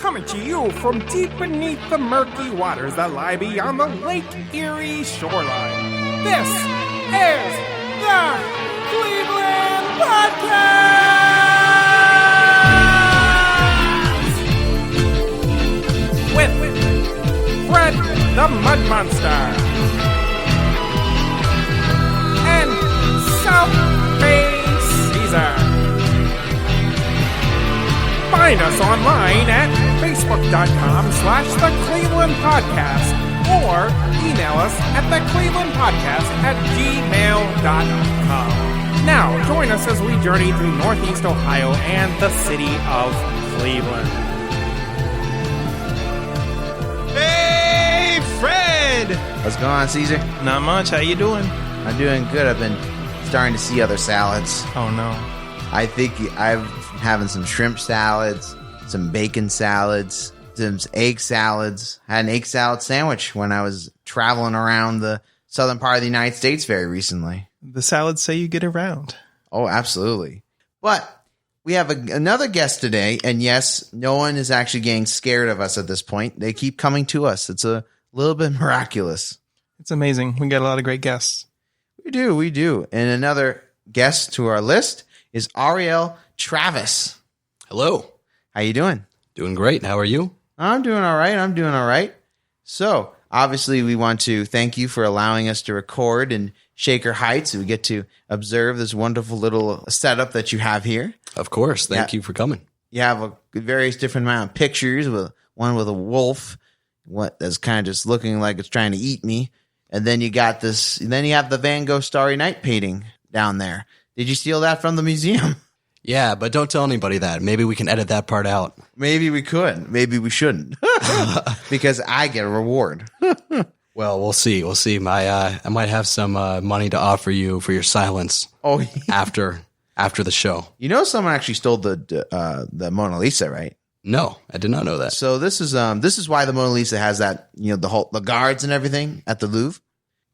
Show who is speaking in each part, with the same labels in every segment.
Speaker 1: coming to you from deep beneath the murky waters that lie beyond the Lake Erie shoreline. This is the Cleveland Podcast! With Fred the Mud Monster and South Bay Caesar. Find us online at facebook.com/The Cleveland Podcast or email us at theclevelandpodcast@gmail.com. Now, join us as we journey through Northeast Ohio and the city of Cleveland.
Speaker 2: Hey, Fred!
Speaker 3: What's going on, Caesar?
Speaker 2: Not much. How you doing?
Speaker 3: I'm doing good. I've been starting to see other salads.
Speaker 2: Oh, no.
Speaker 3: I think I've having some shrimp salads, some bacon salads, some egg salads. I had an egg salad sandwich when I was traveling around the southern part of the United States very recently.
Speaker 2: The salads say you get around.
Speaker 3: Oh, absolutely. But we have another guest today, and yes, no one is actually getting scared of us at this point. They keep coming to us. It's a little bit miraculous.
Speaker 2: It's amazing. We got a lot of great guests.
Speaker 3: We do. And another guest to our list is Ariel Travis.
Speaker 4: Hello.
Speaker 3: How you doing?
Speaker 4: Doing great. How are you?
Speaker 3: I'm doing all right. So, obviously, we want to thank you for allowing us to record in Shaker Heights. We get to observe this wonderful little setup that you have here.
Speaker 4: Of course. Thank you for coming.
Speaker 3: You have a various different amount of pictures, with one with a wolf, that's kind of just looking like it's trying to eat me. And then you got this, and then you have the Van Gogh Starry Night painting down there. Did you steal that from the museum?
Speaker 4: Yeah, but don't tell anybody that. Maybe we can edit that part out.
Speaker 3: Maybe we could. Maybe we shouldn't. Because I get a reward.
Speaker 4: Well, we'll see. I might have some money to offer you for your silence.
Speaker 3: Oh, yeah.
Speaker 4: after the show.
Speaker 3: You know, someone actually stole the Mona Lisa, right?
Speaker 4: No, I did not know that.
Speaker 3: So this is why the Mona Lisa has that, the guards and everything at the Louvre.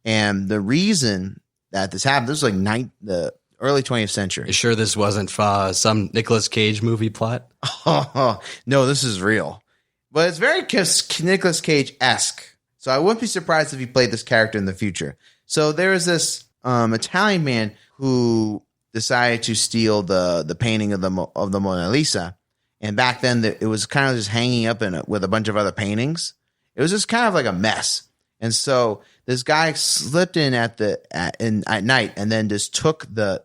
Speaker 3: And the reason that this happened, this was like the early 20th century.
Speaker 4: You sure this wasn't some Nicolas Cage movie plot?
Speaker 3: Oh, no, this is real. But it's very Nicolas Cage-esque. So I wouldn't be surprised if he played this character in the future. So there was this Italian man who decided to steal the painting of the Mona Lisa. And back then, it was kind of just hanging up with a bunch of other paintings. It was just kind of like a mess. And so this guy slipped in at night and then just took the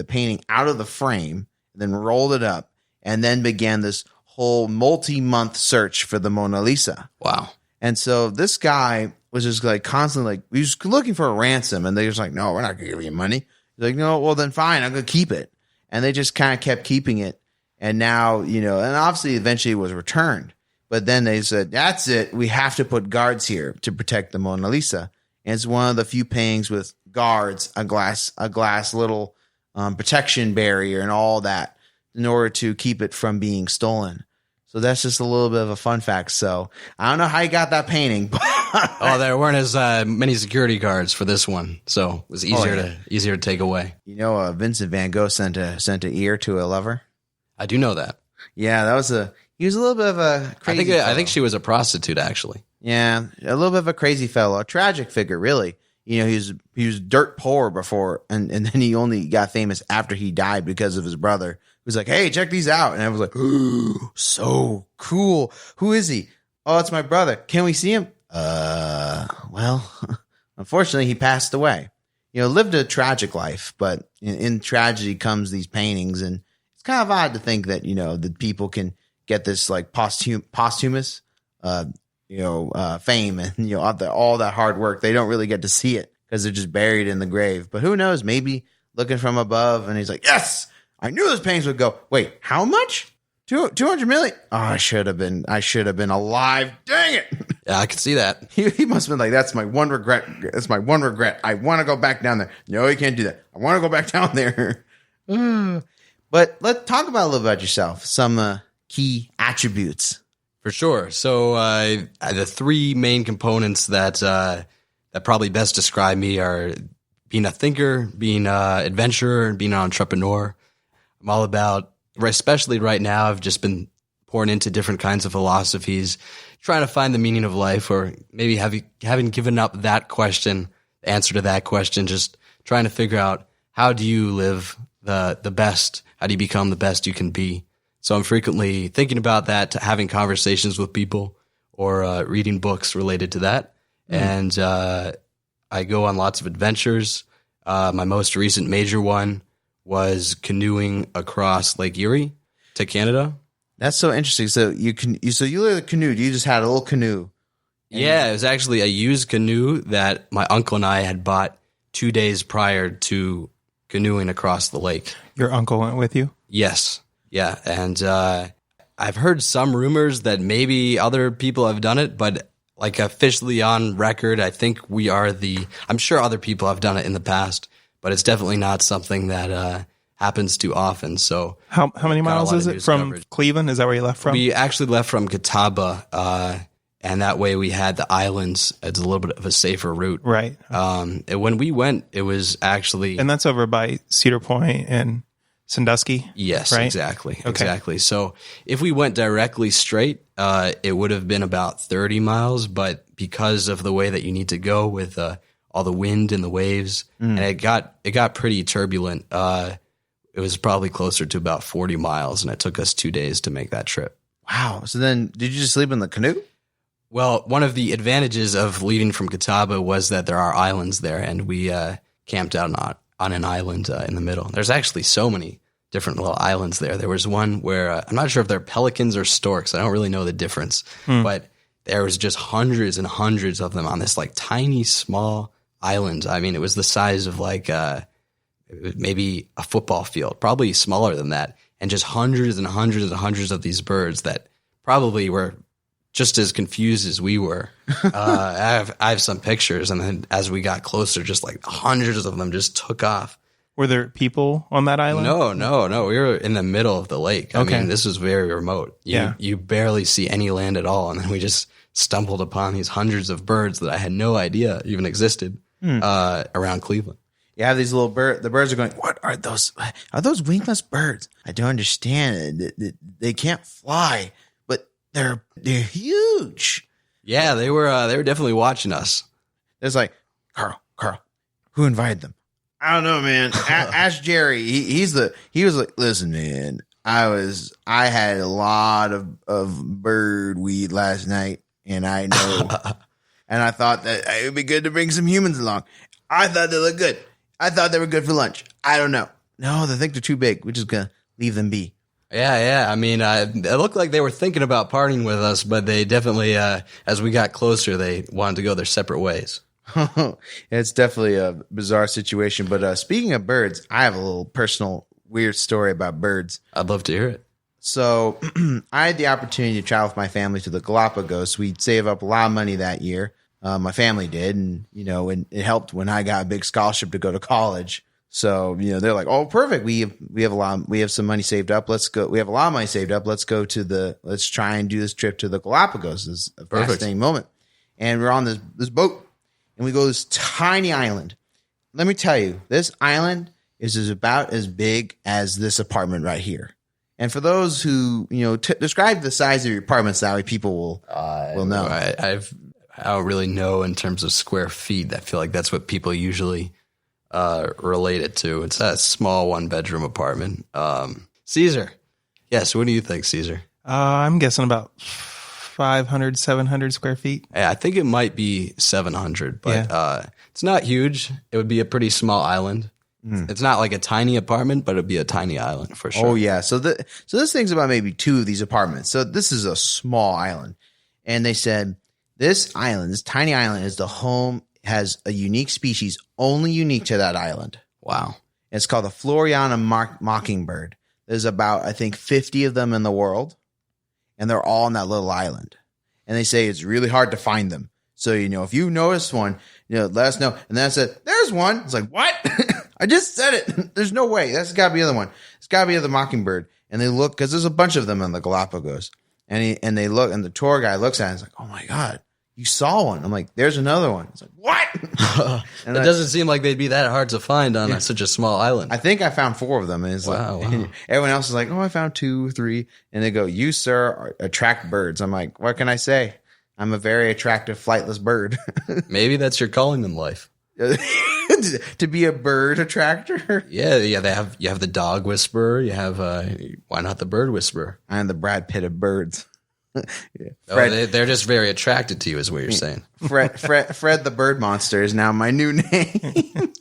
Speaker 3: painting out of the frame, then rolled it up, and then began this whole multi-month search for the Mona Lisa.
Speaker 4: Wow.
Speaker 3: And so this guy was just like constantly he was looking for a ransom, and they was like, "No, we're not gonna give you money." He's like, "No, well then fine, I'm gonna keep it." And they just kind of kept keeping it. And now, and obviously eventually it was returned. But then they said, that's it. We have to put guards here to protect the Mona Lisa. And it's one of the few paintings with guards, a glass little protection barrier and all that in order to keep it from being stolen. So that's just a little bit of a fun fact. So I don't know how you got that painting. But
Speaker 4: there weren't as many security guards for this one. So it was easier to take away.
Speaker 3: Vincent Van Gogh sent an ear to a lover.
Speaker 4: I do know that.
Speaker 3: Yeah, he was a little bit of a crazy fellow.
Speaker 4: I think she was a prostitute, actually.
Speaker 3: Yeah, a little bit of a crazy fellow, a tragic figure, really. He was dirt poor before, and then he only got famous after he died because of his brother. He was like, "Hey, check these out," and I was like, "Ooh, so cool. Who is he? Oh, it's my brother. Can we see him?" Well, unfortunately, he passed away. Lived a tragic life, but in tragedy comes these paintings, and it's kind of odd to think that that people can get this like posthumous fame and all that hard work. They don't really get to see it because they're just buried in the grave. But who knows? Maybe looking from above, and he's like, "Yes, I knew those paintings would go." Wait, how much? 200 million? Oh, I should have been alive. Dang it!
Speaker 4: Yeah, I can see that.
Speaker 3: He must have been like, "That's my one regret. That's my one regret. I want to go back down there." No, you can't do that. I want to go back down there. But let's talk about a little about yourself. Some key attributes.
Speaker 4: For sure. So the three main components that probably best describe me are being a thinker, being an adventurer, and being an entrepreneur. I'm all about, especially right now, I've just been pouring into different kinds of philosophies, trying to find the meaning of life, or maybe having given up that question, the answer to that question, just trying to figure out how do you live the best? How do you become the best you can be? So I'm frequently thinking about that, having conversations with people or reading books related to that. And I go on lots of adventures. My most recent major one was canoeing across Lake Erie to Canada.
Speaker 3: That's so interesting. So you literally canoed. You just had a little canoe.
Speaker 4: Yeah, it was actually a used canoe that my uncle and I had bought 2 days prior to canoeing across the lake.
Speaker 2: Your uncle went with you?
Speaker 4: Yes. Yeah. And I've heard some rumors that maybe other people have done it, but like officially on record, I think we are I'm sure other people have done it in the past, but it's definitely not something that happens too often. So
Speaker 2: how many miles is it from
Speaker 4: coverage.
Speaker 2: Cleveland? Is that where you left from?
Speaker 4: We actually left from Catawba, and that way we had the islands. It's a little bit of a safer route.
Speaker 2: Right.
Speaker 4: And when we went, it was actually...
Speaker 2: And that's over by Cedar Point and Sandusky?
Speaker 4: Yes,
Speaker 2: right?
Speaker 4: exactly.
Speaker 2: Okay.
Speaker 4: Exactly. So if we went directly straight, it would have been about 30 miles, but because of the way that you need to go with all the wind and the waves, and it got pretty turbulent, it was probably closer to about 40 miles, and it took us 2 days to make that trip.
Speaker 3: Wow. So then did you just sleep in the canoe?
Speaker 4: Well, one of the advantages of leaving from Catawba was that there are islands there, and we camped out on an island in the middle. There's actually so many different little islands there. There was one where I'm not sure if they're pelicans or storks. I don't really know the difference, but there was just hundreds and hundreds of them on this like tiny, small island. I mean, it was the size of like maybe a football field, probably smaller than that, and just hundreds and hundreds and hundreds of these birds that probably were just as confused as we were. I have some pictures, and then as we got closer, just like hundreds of them just took off.
Speaker 2: Were there people on that island?
Speaker 4: No. We were in the middle of the lake. I mean, this was very remote. You barely see any land at all, and then we just stumbled upon these hundreds of birds that I had no idea even existed around Cleveland.
Speaker 3: You have these little birds. The birds are going, what are those? Are those wingless birds? I don't understand it. They can't fly, but they're huge.
Speaker 4: Yeah, they were definitely watching us.
Speaker 3: There's like, Carl, who invited them? I don't know, man. Ask Jerry. He was like, listen, man, I had a lot of bird weed last night, and I know, and I thought that it would be good to bring some humans along. I thought they looked good. I thought they were good for lunch. I don't know. No, they think they're too big. We're just gonna leave them be. Yeah.
Speaker 4: I mean, it looked like they were thinking about partying with us, but they definitely, as we got closer, they wanted to go their separate ways.
Speaker 3: It's definitely a bizarre situation. But speaking of birds, I have a little personal weird story about birds.
Speaker 4: I'd love to hear it.
Speaker 3: So I had the opportunity to travel with my family to the Galapagos. We'd save up a lot of money that year. My family did. And, and it helped when I got a big scholarship to go to college. So, they're like, oh, perfect. We have some money saved up. Let's go. We have a lot of money saved up. Let's try and do this trip to the Galapagos. It's a fascinating moment. And we're on this boat. And we go to this tiny island. Let me tell you, this island is about as big as this apartment right here. And for those who, describe the size of your apartments, that way people will know.
Speaker 4: I don't really know in terms of square feet. I feel like that's what people usually relate it to. It's a small 1-bedroom apartment. Caesar. Yes, what do you think, Caesar?
Speaker 2: I'm guessing about 500, 700 square feet.
Speaker 4: I think it might be 700, but it's not huge. It would be a pretty small island. It's not like a tiny apartment, but it'd be a tiny island for sure.
Speaker 3: Oh yeah. So this thing's about maybe 2 of these apartments. So this is a small island, and they said this tiny island, is the home, has a unique species only unique to that island.
Speaker 4: Wow.
Speaker 3: It's called the Floriana mockingbird. There's about, I think, 50 of them in the world, and they're all on that little island. And they say it's really hard to find them. So, if you notice one, let us know. And then I said, there's one. It's like, what? I just said it. There's no way. That's got to be the other one. It's got to be the mockingbird. And they look, because there's a bunch of them in the Galapagos. And they look, and the tour guy looks at it and is like, oh my God, you saw one. I'm like, there's another one. It's like, what?
Speaker 4: It doesn't seem like they'd be that hard to find on such a small island.
Speaker 3: I think I found 4 of them. And it's
Speaker 4: Wow.
Speaker 3: Everyone else is like, oh, I found 2, 3. And they go, you, sir, attract birds. I'm like, what can I say? I'm a very attractive flightless bird.
Speaker 4: Maybe that's your calling in life.
Speaker 3: To be a bird attractor.
Speaker 4: Yeah. You have the dog whisperer. You have why not the bird whisperer?
Speaker 3: I am the Brad Pitt of birds.
Speaker 4: Yeah. They're just very attracted to you, is what you're saying.
Speaker 3: Fred the bird monster is now my new name.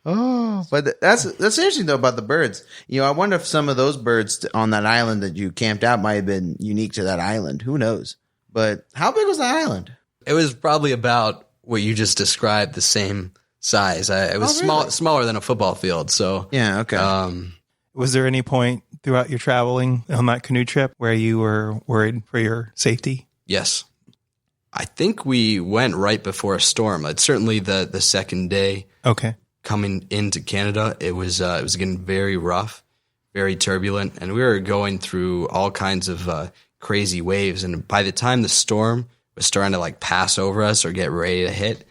Speaker 3: Oh, but that's interesting though about the birds. I wonder if some of those birds on that island that you camped out might have been unique to that island. Who knows? But how big was the island?
Speaker 4: It was probably about what you just described, the same size. It was smaller than a football field. So
Speaker 3: yeah, okay.
Speaker 2: Was there any point throughout your traveling on that canoe trip where you were worried for your safety?
Speaker 4: Yes. I think we went right before a storm. It's certainly the second day.
Speaker 2: Okay.
Speaker 4: Coming into Canada, it was getting very rough, very turbulent, and we were going through all kinds of crazy waves. And by the time the storm was starting to like pass over us or get ready to hit,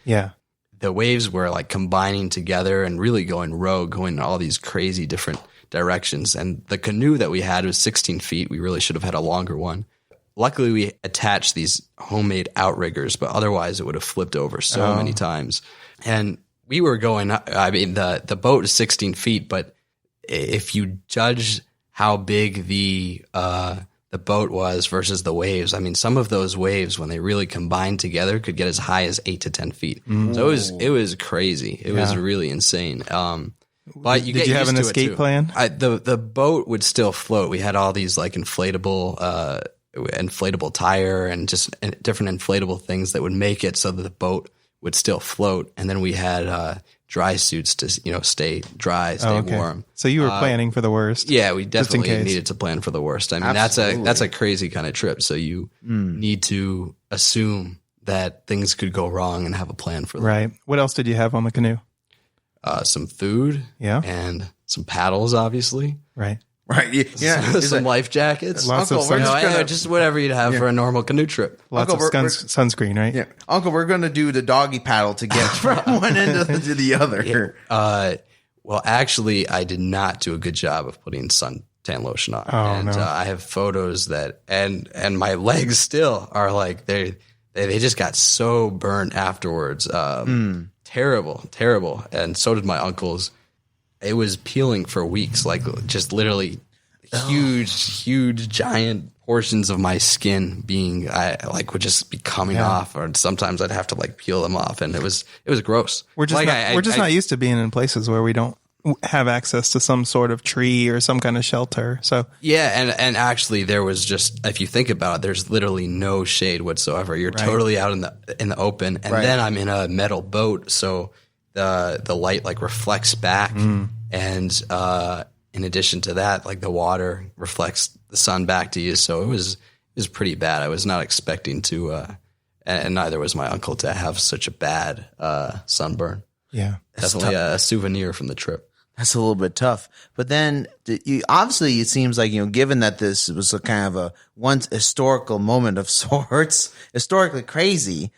Speaker 4: the waves were like combining together and really going rogue, going in all these crazy different directions. And the canoe that we had was 16 feet. We really should have had a longer one. Luckily, we attached these homemade outriggers, but otherwise it would have flipped over so many times. And we were going, I mean, the boat is 16 feet, but if you judge how big the boat was versus the waves, I mean, some of those waves, when they really combined together, could get as high as 8 to 10 feet. So it was crazy. It was really insane. But
Speaker 2: did you have an escape plan?
Speaker 4: The boat would still float. We had all these like inflatable tire and just different inflatable things that would make it so that the boat would still float. And then we had dry suits to stay dry, stay warm.
Speaker 2: So you were planning for the worst.
Speaker 4: Yeah, we definitely needed to plan for the worst. I mean, that's a crazy kind of trip. So you need to assume that things could go wrong and have a plan for them.
Speaker 2: Right. What else did you have on the canoe?
Speaker 4: Some food, and some paddles, obviously.
Speaker 2: Right.
Speaker 3: Yeah.
Speaker 4: Some life jackets.
Speaker 2: Lots of
Speaker 4: just whatever you'd have for a normal canoe trip.
Speaker 2: Lots of sunscreen, right?
Speaker 3: Yeah. Uncle, we're going to do the doggy paddle to get from one end to the other.
Speaker 4: Well, actually, I did not do a good job of putting suntan lotion on. I have photos and my legs still are like, they just got so burnt afterwards. Terrible. And so did my uncle's. It was peeling for weeks, like just literally huge, giant portions of my skin would just be coming off, or sometimes I'd have to like peel them off, and it was gross.
Speaker 2: We're just not used to being in places where we don't have access to some sort of tree or some kind of shelter. So
Speaker 4: yeah, and actually there was just, if you think about it, there's literally no shade whatsoever. You're totally out in the open, and then I'm in a metal boat, so the light like reflects back, and in addition to that, like the water reflects the sun back to you. So it was pretty bad. I was not expecting to, and neither was my uncle, to have such a bad sunburn.
Speaker 2: Yeah,
Speaker 4: definitely a souvenir from the trip.
Speaker 3: That's a little bit tough. But then obviously it seems like, given that this was a kind of a once historical moment of sorts, historically crazy,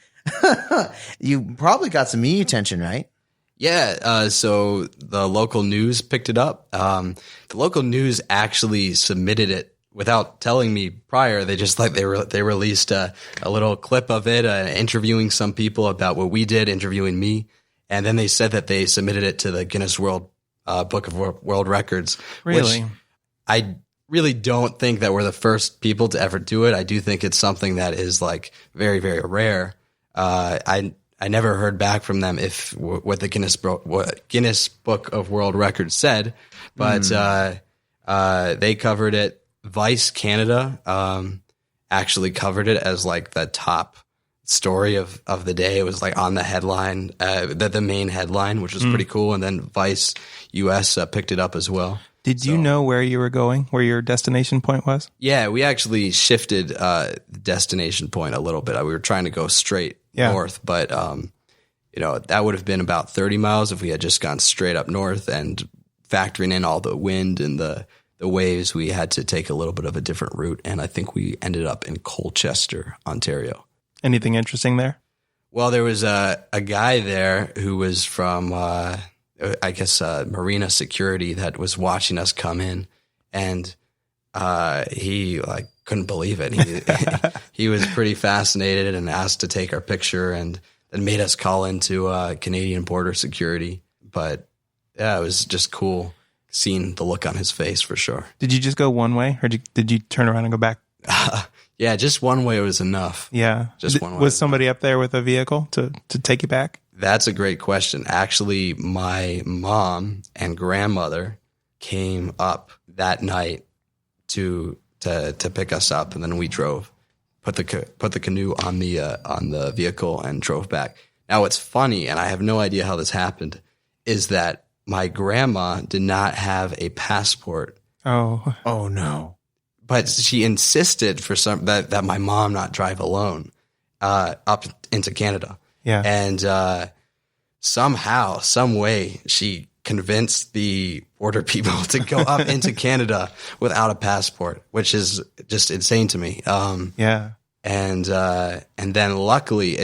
Speaker 3: you probably got some media attention, right?
Speaker 4: Yeah. So the local news picked it up. The local news actually submitted it without telling me prior. They just they released a little clip of it, interviewing some people about what we did, interviewing me. And then they said that they submitted it to the Guinness Book of World Records.
Speaker 2: Really?
Speaker 4: Which I really don't think that we're the first people to ever do it. I do think it's something that is like very, very rare. I never heard back from them what the Guinness Book of World Records said, but they covered it. Vice Canada actually covered it as like the top story of the day. It was like on the headline, the main headline, which was pretty cool. And then Vice US picked it up as well.
Speaker 2: Did you know where you were going, where your destination point was?
Speaker 4: Yeah, we actually shifted the destination point a little bit. We were trying to go straight north, but that would have been about 30 miles if we had just gone straight up north, and factoring in all the wind and the waves, we had to take a little bit of a different route. And I think we ended up in Colchester, Ontario.
Speaker 2: Anything interesting there?
Speaker 4: Well, there was a guy there who was from, I guess, Marina Security that was watching us come in, and he like couldn't believe it. He was pretty fascinated and asked to take our picture, and then made us call into Canadian Border Security. But yeah, it was just cool seeing the look on his face for sure.
Speaker 2: Did you just go one way, or did you turn around and go back?
Speaker 4: Yeah, just one way was enough.
Speaker 2: Yeah.
Speaker 4: Just one way.
Speaker 2: Was somebody up there with a vehicle to take you back?
Speaker 4: That's a great question. Actually, my mom and grandmother came up that night to pick us up, and then we drove, put the canoe on the vehicle and drove back. Now, what's funny, and I have no idea how this happened, is that my grandma did not have a passport.
Speaker 2: Oh
Speaker 3: no.
Speaker 4: But she insisted for that my mom not drive alone up into Canada.
Speaker 2: Yeah.
Speaker 4: And somehow, some way, she convinced the border people to go up into Canada without a passport, which is just insane to me.
Speaker 2: Yeah.
Speaker 4: And then luckily,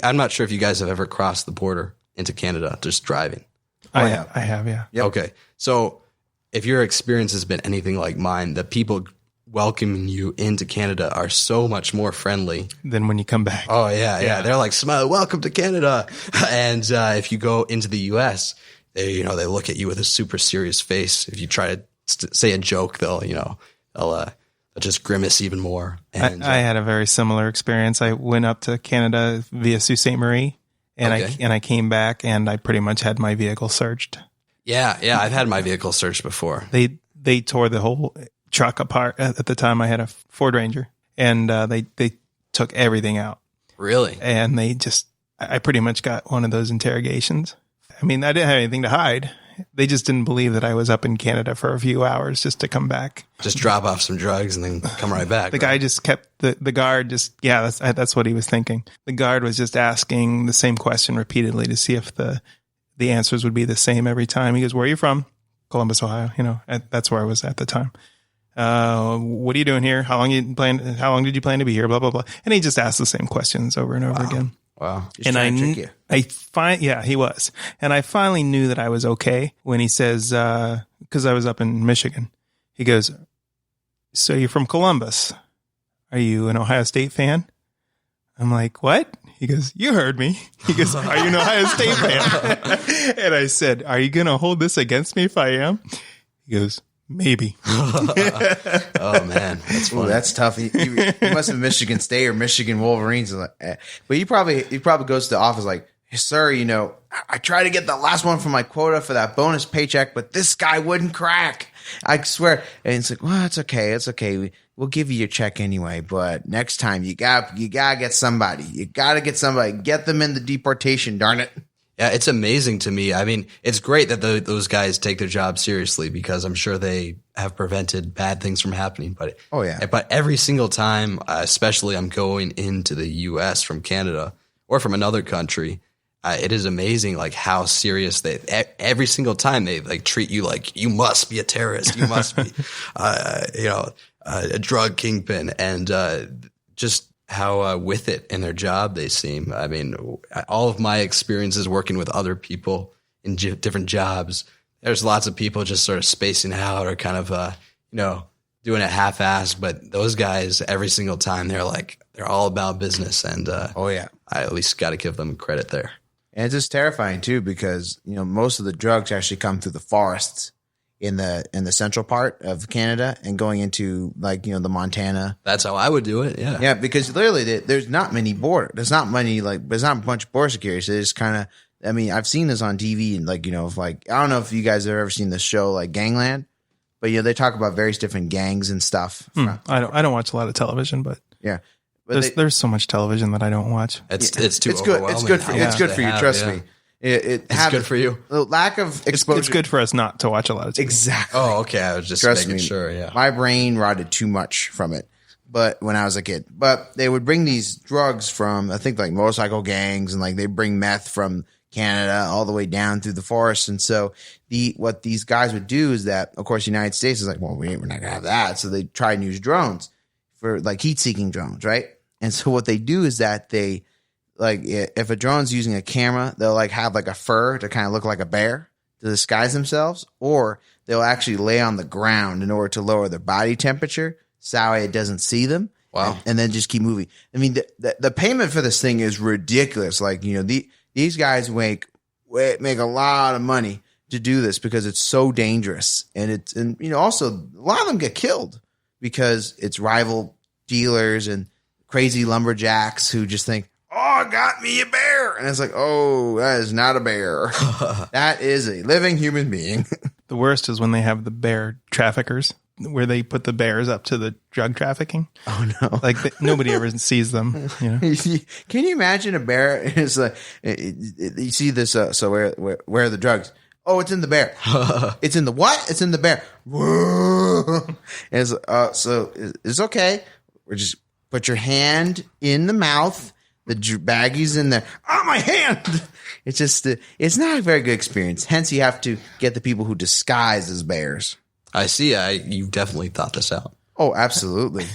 Speaker 4: I'm not sure if you guys have ever crossed the border into Canada just driving.
Speaker 2: I have, yeah.
Speaker 3: Yep.
Speaker 4: Okay. So if your experience has been anything like mine, the people welcoming you into Canada are so much more friendly
Speaker 2: Then when you come back.
Speaker 4: Oh yeah. They're like, "Smile, welcome to Canada." And if you go into the U.S., they look at you with a super serious face. If you try to say a joke, they'll just grimace even more. And
Speaker 2: I had a very similar experience. I went up to Canada via Sault Ste. Marie, and I came back, and I pretty much had my vehicle searched.
Speaker 4: yeah, I've had my vehicle searched before.
Speaker 2: They tore the whole truck apart. At the time, I had a Ford Ranger, and they took everything out.
Speaker 4: Really?
Speaker 2: And I pretty much got one of those interrogations. I mean, I didn't have anything to hide. They just didn't believe that I was up in Canada for a few hours just to come back.
Speaker 4: Just drop off some drugs and then come right back.
Speaker 2: The guy just kept the guard that's what he was thinking. The guard was just asking the same question repeatedly to see if the answers would be the same every time. He goes, "Where are you from?" "Columbus, Ohio." That's where I was at the time. "What are you doing here? How long did you plan to be here?" Blah, blah, blah. And he just asked the same questions over and over again.
Speaker 4: Wow.
Speaker 3: Just trying to trick you.
Speaker 2: He was. And I finally knew that I was okay when he says, because I was up in Michigan, he goes, "So you're from Columbus. Are you an Ohio State fan?" I'm like, "What?" He goes, "You heard me." He goes, "Are you an Ohio State fan?" And I said, "Are you going to hold this against me if I am?" He goes, "Maybe."
Speaker 4: Oh man, that's funny.
Speaker 3: Ooh, that's tough. He must have Michigan State or Michigan Wolverines. But he probably goes to the office like, "Hey, sir, I tried to get the last one for my quota for that bonus paycheck, but this guy wouldn't crack. I swear." And it's like, "Well, it's okay. It's okay. We'll give you your check anyway. But next time you gotta get somebody. You gotta get somebody. Get them in the deportation. Darn it."
Speaker 4: Yeah, it's amazing to me. I mean, it's great that those guys take their job seriously because I'm sure they have prevented bad things from happening. But
Speaker 3: Oh, yeah.
Speaker 4: But every single time, especially I'm going into the U.S. from Canada or from another country, it is amazing like how serious every single time they like treat you like you must be a terrorist, you must be a drug kingpin, and just how with it in their job they seem. I mean, all of my experiences working with other people in different jobs, there's lots of people just sort of spacing out or kind of, doing it half-assed. But those guys, every single time, they're all about business. And
Speaker 3: Oh, yeah.
Speaker 4: I at least got to give them credit there.
Speaker 3: And it's just terrifying too because most of the drugs actually come through the forests in the central part of Canada and going into the Montana.
Speaker 4: That's how I would do it. Yeah.
Speaker 3: Yeah, because literally there's not many border. There's not a bunch of border security. So it's kind of. I mean, I've seen this on TV and I don't know if you guys have ever seen this show like Gangland, but they talk about various different gangs and stuff.
Speaker 2: I don't watch a lot of television, but
Speaker 3: Yeah. But
Speaker 2: there's so much television that I don't watch.
Speaker 4: It's too
Speaker 3: it's good. It's good for
Speaker 4: overwhelming.
Speaker 3: it's good for you. Trust me.
Speaker 4: It's good for you.
Speaker 3: The lack of exposure.
Speaker 2: It's good for us not to watch a lot of TV.
Speaker 3: Exactly.
Speaker 4: Oh, okay. I was just
Speaker 3: Trust
Speaker 4: making
Speaker 3: me.
Speaker 4: sure. Yeah.
Speaker 3: My brain rotted too much from it. But when I was a kid, they would bring these drugs from, I think motorcycle gangs and they bring meth from Canada all the way down through the forest. And so what these guys would do is that, of course, the United States is like, well, we're not gonna have that. So they try and use drones for heat seeking drones. Right. And so what they do is that they like if a drone's using a camera, they'll like have like a fur to kind of look like a bear to disguise themselves, or they'll actually lay on the ground in order to lower their body temperature so that way it doesn't see them.
Speaker 4: Wow.
Speaker 3: And then just keep moving. I mean, the payment for this thing is ridiculous. Like, you know, these guys make a lot of money to do this because it's so dangerous. And you know, also a lot of them get killed because it's rival dealers and crazy lumberjacks who just think, oh, got me a bear. And it's like, oh, that is not a bear. That is a living human being.
Speaker 2: The worst is when they have the bear traffickers, where they put the bears up to the drug trafficking.
Speaker 3: Oh, no.
Speaker 2: Like nobody ever sees them. You know?
Speaker 3: Can you imagine a bear? It's like, you see this, so where are the drugs? Oh, it's in the bear. It's in the what? It's in the bear. Whoa. So it's okay. We're just put your hand in the mouth. The baggie's in there. Oh, my hand. It's just, it's not a very good experience. Hence, you have to get the people who disguise as bears.
Speaker 4: I see. You definitely thought this out.
Speaker 3: Oh, absolutely.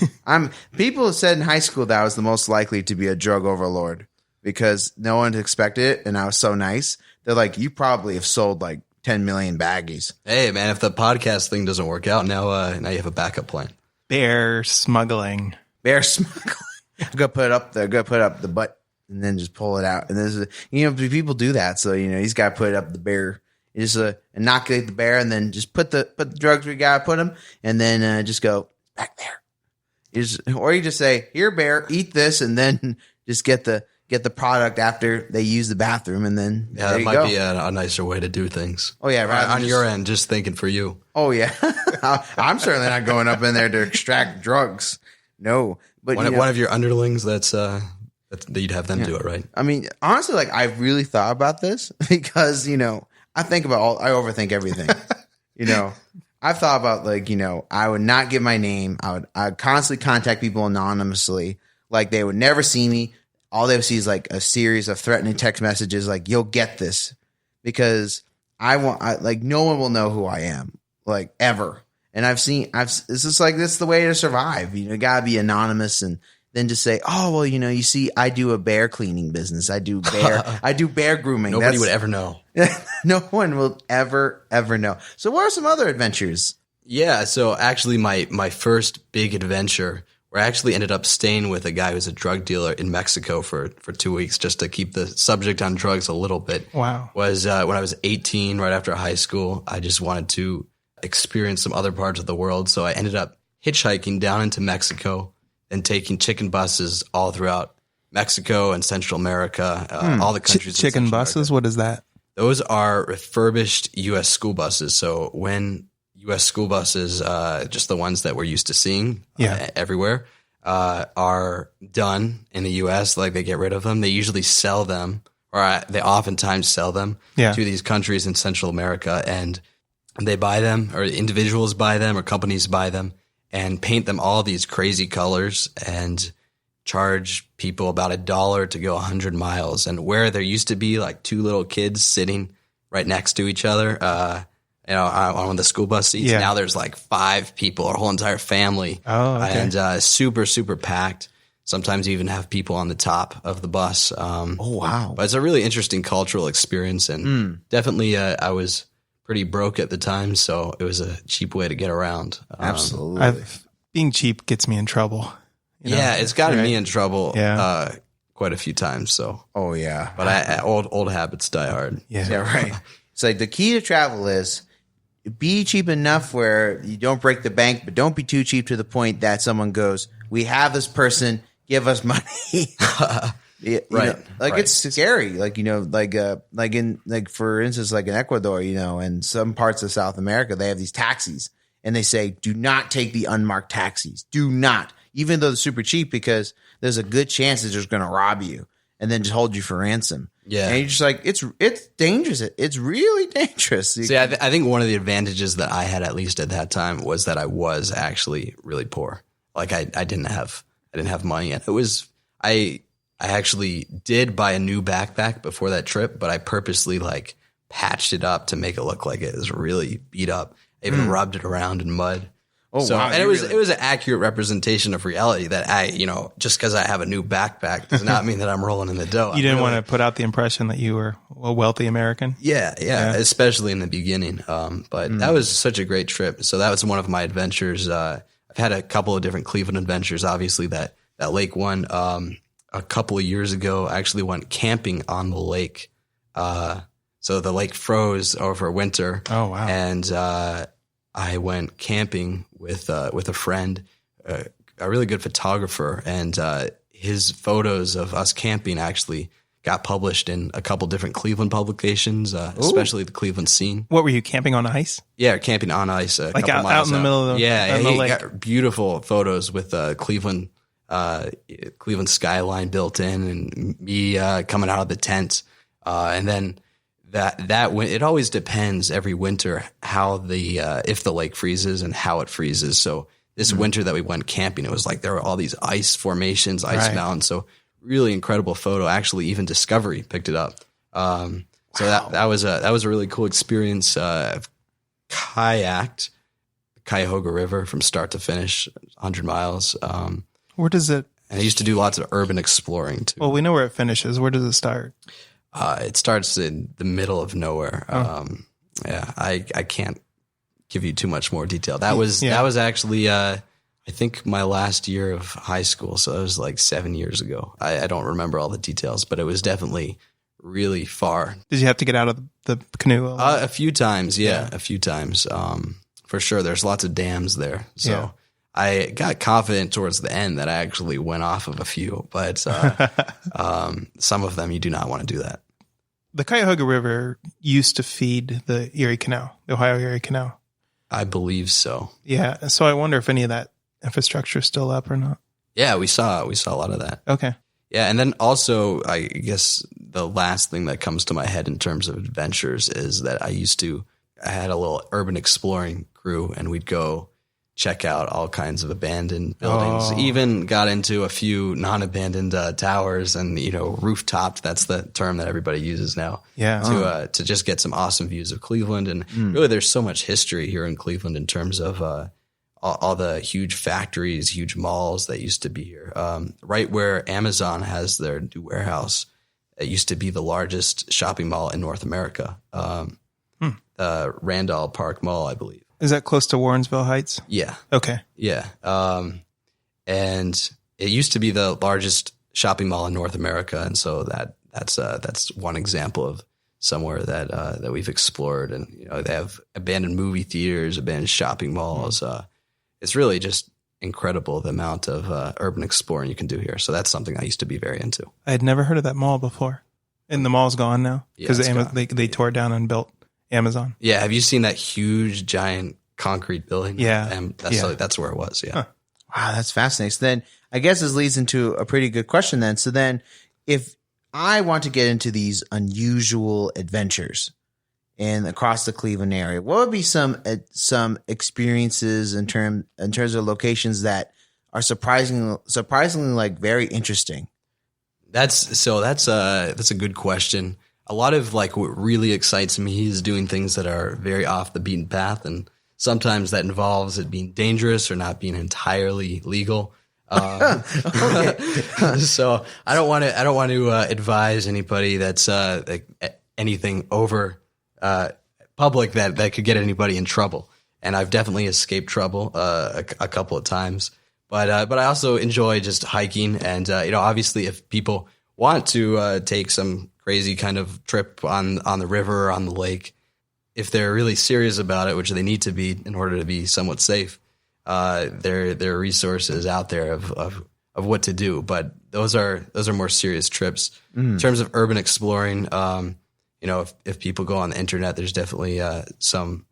Speaker 3: People have said in high school that I was the most likely to be a drug overlord because no one expected it. And I was so nice. They're like, you probably have sold like 10 million baggies.
Speaker 4: Hey, man, if the podcast thing doesn't work out, now you have a backup plan.
Speaker 2: Bear smuggling.
Speaker 3: Bear smuggling. I'm going to put it up there. Going to put up the butt and then just pull it out. And this is, you know, people do that. So, you know, he's got to put it up the bear. You just inoculate the bear and then just put the drugs we got to put them and then just go back there. Or you just say, here, bear, eat this. And then just get the product after they use the bathroom. And then
Speaker 4: that might be a nicer way to do things.
Speaker 3: Oh, yeah. Right.
Speaker 4: On your end, just thinking for you.
Speaker 3: Oh, yeah. I'm certainly not going up in there to extract drugs. No. But
Speaker 4: one of your underlings that you'd have them do it, right?
Speaker 3: I mean, honestly, like I've really thought about this because, you know, I overthink everything. You know, I've thought about like, you know, I would not give my name. I'd constantly contact people anonymously. Like they would never see me. All they would see is like a series of threatening text messages. Like you'll get this because no one will know who I am like ever. And it's just like, this is the way to survive. You know, gotta be anonymous and then just say, oh, well, you know, you see, I do a bear cleaning business. I do bear grooming.
Speaker 4: Nobody would ever know.
Speaker 3: No one will ever know. So what are some other adventures?
Speaker 4: Yeah. So actually my first big adventure where I actually ended up staying with a guy who's a drug dealer in Mexico for 2 weeks just to keep the subject on drugs a little bit.
Speaker 2: Wow.
Speaker 4: Was when I was 18, right after high school. I just wanted to experience some other parts of the world. So I ended up hitchhiking down into Mexico and taking chicken buses all throughout Mexico and Central America, all the countries.
Speaker 2: Chicken buses? What is that?
Speaker 4: Those are refurbished U.S. school buses. So when U.S. school buses, just the ones that we're used to seeing everywhere, are done in the U.S., like they get rid of them, they usually sell them, or they oftentimes sell them to these countries in Central America, and they buy them, or individuals buy them, or companies buy them, and paint them all these crazy colors and charge people about $1 to go 100 miles. And where there used to be like two little kids sitting right next to each other, you know, on one of the school bus seats, now there's like 5 people, a whole entire family.
Speaker 2: Oh, okay.
Speaker 4: And super, super packed. Sometimes you even have people on the top of the bus.
Speaker 3: Oh, wow.
Speaker 4: But it's a really interesting cultural experience. And definitely I was pretty broke at the time, so it was a cheap way to get around.
Speaker 3: Absolutely.
Speaker 2: Being cheap gets me in trouble. You know?
Speaker 4: Yeah, it's gotten me in trouble
Speaker 2: Yeah.
Speaker 4: quite a few times. So,
Speaker 3: Oh, yeah.
Speaker 4: but old habits die hard.
Speaker 3: Yeah, right. It's like the key to travel is be cheap enough where you don't break the bank, but don't be too cheap to the point that someone goes, we have this person, give us money. It's scary. Like, you know, like for instance, like in Ecuador, you know, and some parts of South America, they have these taxis and they say, do not take the unmarked taxis. Do not, even though they're super cheap, because there's a good chance they're just going to rob you and then just hold you for ransom.
Speaker 4: Yeah.
Speaker 3: And you're just like, it's dangerous. It's really dangerous.
Speaker 4: See, I think one of the advantages that I had, at least at that time, was that I was actually really poor. Like I didn't have money, and I actually did buy a new backpack before that trip, but I purposely like patched it up to make it look like it was really beat up. I even rubbed it around in mud.
Speaker 3: Oh,
Speaker 4: so,
Speaker 3: wow.
Speaker 4: and it was an accurate representation of reality that just because I have a new backpack does not mean that I'm rolling in the dough.
Speaker 2: You didn't want to put out the impression that you were a wealthy American?
Speaker 4: Yeah, especially in the beginning. But that was such a great trip. So that was one of my adventures. I've had a couple of different Cleveland adventures. Obviously, that lake one a couple of years ago, I actually went camping on the lake. So the lake froze over winter.
Speaker 2: Oh, wow.
Speaker 4: And I went camping with a friend, a really good photographer, and his photos of us camping actually got published in a couple different Cleveland publications, especially the Cleveland Scene.
Speaker 2: What were you, camping on ice?
Speaker 4: Yeah, camping on ice,
Speaker 2: like out in the middle of the
Speaker 4: he
Speaker 2: lake.
Speaker 4: got beautiful photos with Cleveland skyline built in, and me coming out of the tent, and then. It always depends every winter how if the lake freezes and how it freezes. So this winter that we went camping, it was like there were all these ice formations, ice mountains. So really incredible photo. Actually, even Discovery picked it up. So that was a really cool experience. I've kayaked the Cuyahoga River from start to finish, 100 miles.
Speaker 2: Where does it?
Speaker 4: And I used to do lots of urban exploring too.
Speaker 2: Well, we know where it finishes. Where does it start?
Speaker 4: It starts in the middle of nowhere. I can't give you too much more detail. That was actually I think my last year of high school, so it was like 7 years ago. I don't remember all the details, but it was definitely really far.
Speaker 2: Did you have to get out of the canoe?
Speaker 4: A few times, a few times. For sure, there's lots of dams there, so. I got confident towards the end that I actually went off of a few, but some of them you do not want to do that.
Speaker 2: The Cuyahoga River used to feed the Erie Canal, the Ohio Erie Canal.
Speaker 4: I believe so.
Speaker 2: Yeah, so I wonder if any of that infrastructure is still up or not.
Speaker 4: Yeah, we saw a lot of that.
Speaker 2: Okay.
Speaker 4: Yeah, and then also I guess the last thing that comes to my head in terms of adventures is that I had a little urban exploring crew, and we'd go check out all kinds of abandoned buildings.
Speaker 2: Oh.
Speaker 4: Even got into a few non-abandoned towers and rooftop. That's the term that everybody uses now.
Speaker 2: Yeah.
Speaker 4: To just get some awesome views of Cleveland. And really, there's so much history here in Cleveland in terms of all the huge factories, huge malls that used to be here. Right where Amazon has their new warehouse, it used to be the largest shopping mall in North America. Randall Park Mall, I believe.
Speaker 2: Is that close to Warrensville Heights?
Speaker 4: Yeah.
Speaker 2: Okay.
Speaker 4: Yeah. And it used to be the largest shopping mall in North America. And so that's one example of somewhere that we've explored. And, they have abandoned movie theaters, abandoned shopping malls. It's really just incredible the amount of urban exploring you can do here. So that's something I used to be very into.
Speaker 2: I had never heard of that mall before. And the mall's gone now? Because they tore it down and built Amazon.
Speaker 4: Yeah. Have you seen that huge, giant concrete building?
Speaker 2: Yeah.
Speaker 4: That's where it was. Yeah.
Speaker 2: Huh.
Speaker 3: Wow, that's fascinating. So then I guess this leads into a pretty good question then. So then if I want to get into these unusual adventures across the Cleveland area, what would be some experiences in terms of locations that are surprisingly like very interesting?
Speaker 4: That's a good question. A lot of like what really excites me is doing things that are very off the beaten path, and sometimes that involves it being dangerous or not being entirely legal. So I don't want to advise anybody that's anything over public that could get anybody in trouble. And I've definitely escaped trouble a couple of times. But I also enjoy just hiking, and obviously if people want to take some crazy kind of trip on the river or on the lake, if they're really serious about it, which they need to be in order to be somewhat safe, there are resources out there of what to do. But those are more serious trips. In terms of urban exploring, if people go on the internet, there's definitely some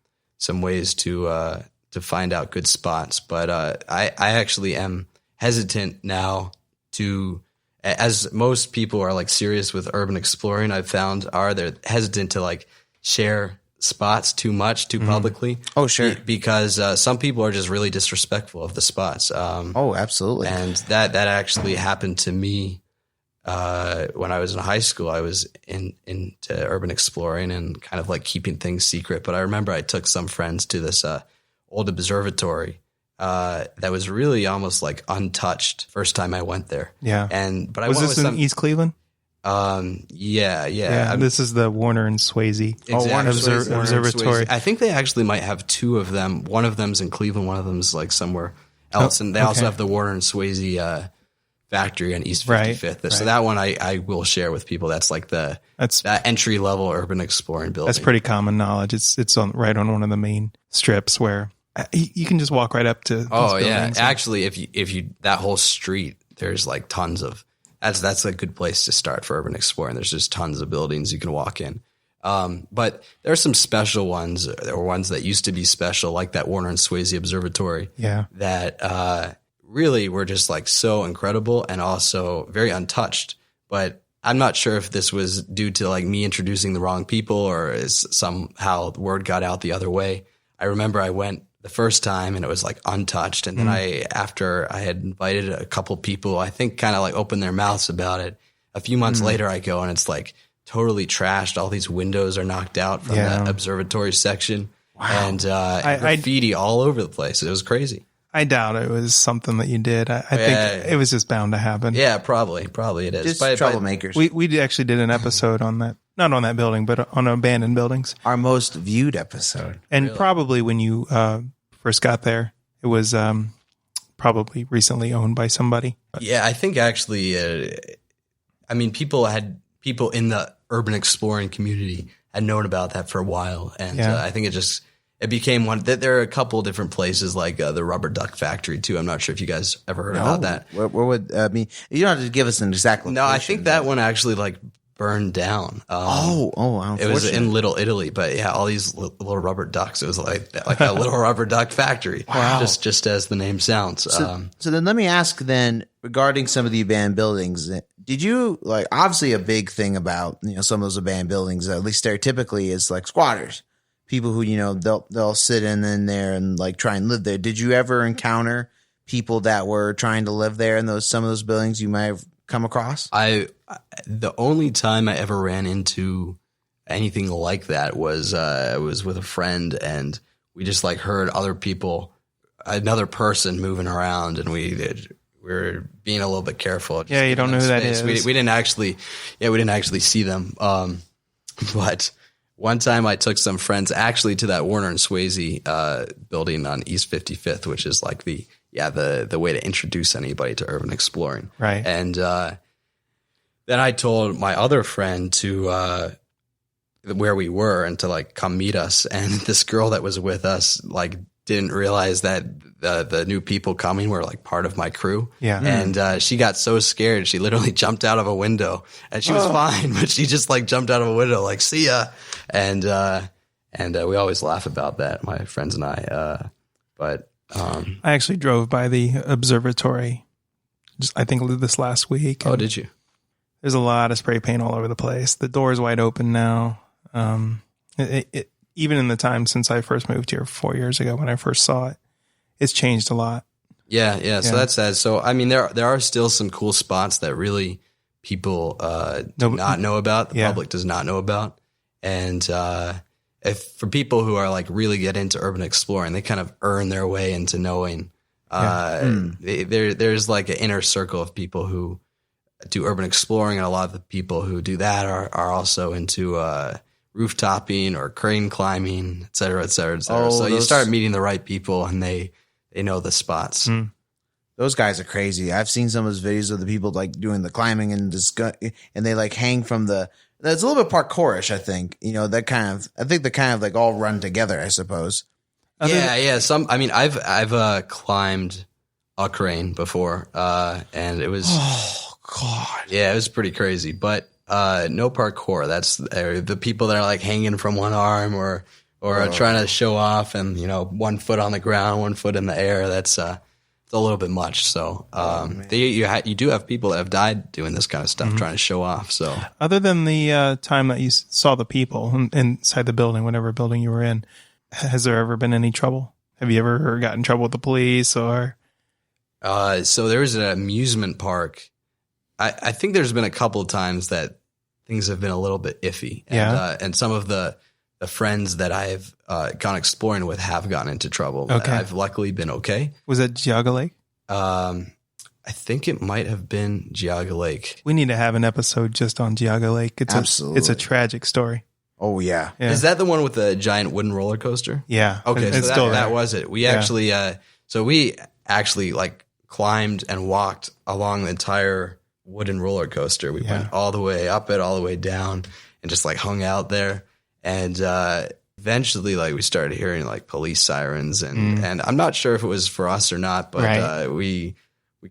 Speaker 4: ways to find out good spots. But I actually am hesitant now to, as most people are like serious with urban exploring, I've found they're hesitant to like share spots too publicly.
Speaker 3: Oh, sure.
Speaker 4: Because some people are just really disrespectful of the spots.
Speaker 3: Oh, absolutely.
Speaker 4: And that actually happened to me when I was in high school. I was into urban exploring and kind of like keeping things secret. But I remember I took some friends to this old observatory that was really almost like untouched first time I went there.
Speaker 2: Yeah.
Speaker 4: But I
Speaker 2: Was
Speaker 4: went
Speaker 2: this
Speaker 4: with
Speaker 2: in East Cleveland?
Speaker 4: Yeah.
Speaker 2: This is the Warner and Swayze Observatory.
Speaker 4: I think they actually might have two of them. One of them's in Cleveland. One of them's like somewhere else. And they also have the Warner and Swayze factory on East 55th.
Speaker 2: Right.
Speaker 4: So that one I will share with people. That's like that entry level urban exploring building.
Speaker 2: That's pretty common knowledge. It's right on one of the main strips where you can just walk right up to.
Speaker 4: Oh yeah, actually, if you that whole street, there's like tons of. That's a good place to start for urban exploring. There's just tons of buildings you can walk in. But there are some special ones, or ones that used to be special, like that Warner and Swayze Observatory.
Speaker 2: Yeah.
Speaker 4: That really were just like so incredible and also very untouched. But I'm not sure if this was due to like me introducing the wrong people, or is somehow the word got out the other way. I remember I went the first time and it was like untouched. And then after I had invited a couple people, I think kind of like opened their mouths about it. A few months later I go and it's like totally trashed. All these windows are knocked out from the observatory section. Wow. And graffiti all over the place. It was crazy.
Speaker 2: I doubt it was something that you did. I think it was just bound to happen.
Speaker 4: Yeah, probably it is.
Speaker 3: Just troublemakers.
Speaker 2: We actually did an episode on that. Not on that building, but on abandoned buildings.
Speaker 3: Our most viewed episode.
Speaker 2: And probably when you first got there, it was probably recently owned by somebody.
Speaker 4: Yeah, I think actually, people in the urban exploring community had known about that for a while. And I think it became one. There are a couple different places like the Rubber Duck Factory too. I'm not sure if you guys ever heard about that.
Speaker 3: Where would you don't have to give us an exact location.
Speaker 4: No, I think that one actually like burned down. It was in Little Italy, but yeah, all these little rubber ducks. It was like a little rubber duck factory. Wow. Just as the name sounds.
Speaker 3: So then let me ask then regarding some of the abandoned buildings, did you like, obviously a big thing about, some of those abandoned buildings, at least stereotypically, is like squatters, people who, they'll sit in there and like try and live there. Did you ever encounter people that were trying to live there in some of those buildings you might have come across?
Speaker 4: The only time I ever ran into anything like that was with a friend, and we just like heard another person moving around, and we were being a little bit careful.
Speaker 2: Yeah, you don't know who that is.
Speaker 4: We didn't actually see them. But one time I took some friends actually to that Warner and Swayze building on East 55th, which is like the way to introduce anybody to urban exploring.
Speaker 2: Right.
Speaker 4: And then I told my other friend to where we were and to like come meet us. And this girl that was with us like didn't realize that the new people coming were like part of my crew.
Speaker 2: Yeah.
Speaker 4: And she got so scared she literally jumped out of a window, and she was fine, but she just like jumped out of a window like, see ya. And we always laugh about that, my friends and I. I
Speaker 2: actually drove by the observatory I think this last week.
Speaker 4: Oh, did you?
Speaker 2: There's a lot of spray paint all over the place. The door's wide open now. Even in the time since I first moved here 4 years ago when I first saw it, it's changed a lot.
Speaker 4: Yeah. So that's sad. So, I mean, there are still some cool spots that really people do not know about. The public does not know about. And if for people who are like really get into urban exploring, they kind of earn their way into knowing. There's like an inner circle of people who do urban exploring, and a lot of the people who do that are also into rooftoping or crane climbing, et cetera, et cetera, et cetera. So you start meeting the right people, and they know the spots.
Speaker 3: Those guys are crazy. I've seen some of those videos of the people like doing the climbing and they like hang from the. That's a little bit parkourish, I think. That kind of. I think they kind of like all run together, I suppose.
Speaker 4: Yeah. I've climbed a crane before, and it was.
Speaker 3: Oh God.
Speaker 4: Yeah, it was pretty crazy, but no parkour. That's the people that are like hanging from one arm or trying to show off, and 1 foot on the ground, 1 foot in the air. That's it's a little bit much. So you do have people that have died doing this kind of stuff, trying to show off. So
Speaker 2: other than the time that you saw the people inside the building, whatever building you were in, has there ever been any trouble? Have you ever gotten in trouble with the police or?
Speaker 4: So there was an amusement park. I think there's been a couple of times that things have been a little bit iffy. And some of the the friends that I've gone exploring with have gotten into trouble.
Speaker 2: Okay.
Speaker 4: I've luckily been okay.
Speaker 2: Was that Geauga Lake?
Speaker 4: I think it might have been Geauga Lake.
Speaker 2: We need to have an episode just on Geauga Lake.
Speaker 3: Absolutely.
Speaker 2: It's a tragic story.
Speaker 3: Oh, yeah.
Speaker 2: Yeah.
Speaker 4: Is that the one with the giant wooden roller coaster?
Speaker 2: Yeah.
Speaker 4: Okay,
Speaker 2: It's
Speaker 4: so
Speaker 2: still
Speaker 4: that
Speaker 2: there.
Speaker 4: was it. We
Speaker 2: Yeah.
Speaker 4: actually like climbed and walked along the entire wooden roller coaster. We went all the way up it, all the way down, and just like hung out there. And eventually, like we started hearing like police sirens, and I'm not sure if it was for us or not, but
Speaker 2: Right.
Speaker 4: we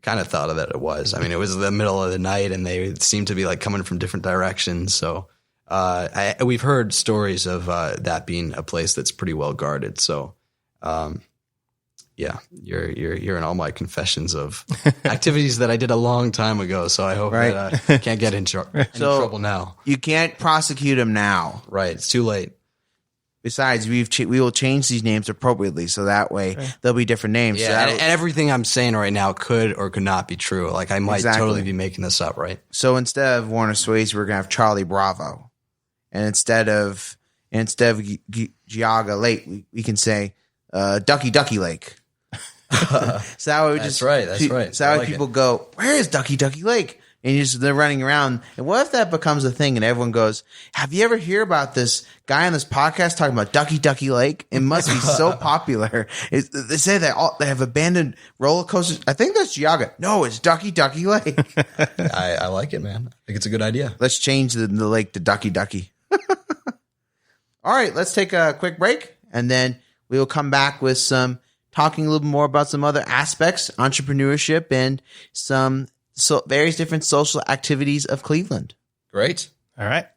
Speaker 4: kind of thought of that it was. I mean, it was the middle of the night, and they seemed to be like coming from different directions. So we've heard stories of that being a place that's pretty well guarded. So. Yeah, you're hearing all my confessions of activities that I did a long time ago. So I hope that I can't get into any trouble now.
Speaker 3: You can't prosecute them now.
Speaker 4: Right, it's too late.
Speaker 3: Besides, we will change these names appropriately, so that way there'll be different names.
Speaker 4: Yeah,
Speaker 3: So,
Speaker 4: and everything I'm saying right now could or could not be true. Like I might
Speaker 3: Exactly.
Speaker 4: totally be making this up, right?
Speaker 3: so instead of Warner Swayze, we're gonna have Charlie Bravo, and instead of Geauga Lake, we can say Ducky Lake. So that way we
Speaker 4: That's right. That's right.
Speaker 3: So that
Speaker 4: I
Speaker 3: way
Speaker 4: like
Speaker 3: people go, "Where is Ducky Lake?" And they're running around. And what if that becomes a thing and everyone goes, "Have you ever heard about this guy on this podcast talking about Ducky Lake? It must be so popular." They say they have abandoned roller coasters. I think that's Geauga. No, it's Ducky Lake.
Speaker 4: I like it, man. I think it's a good idea.
Speaker 3: Let's change the lake to Ducky. All right, let's take a quick break, and then we will come back with some talking a little more about some other aspects, entrepreneurship, and some various different social activities of Cleveland.
Speaker 4: Great.
Speaker 2: All right.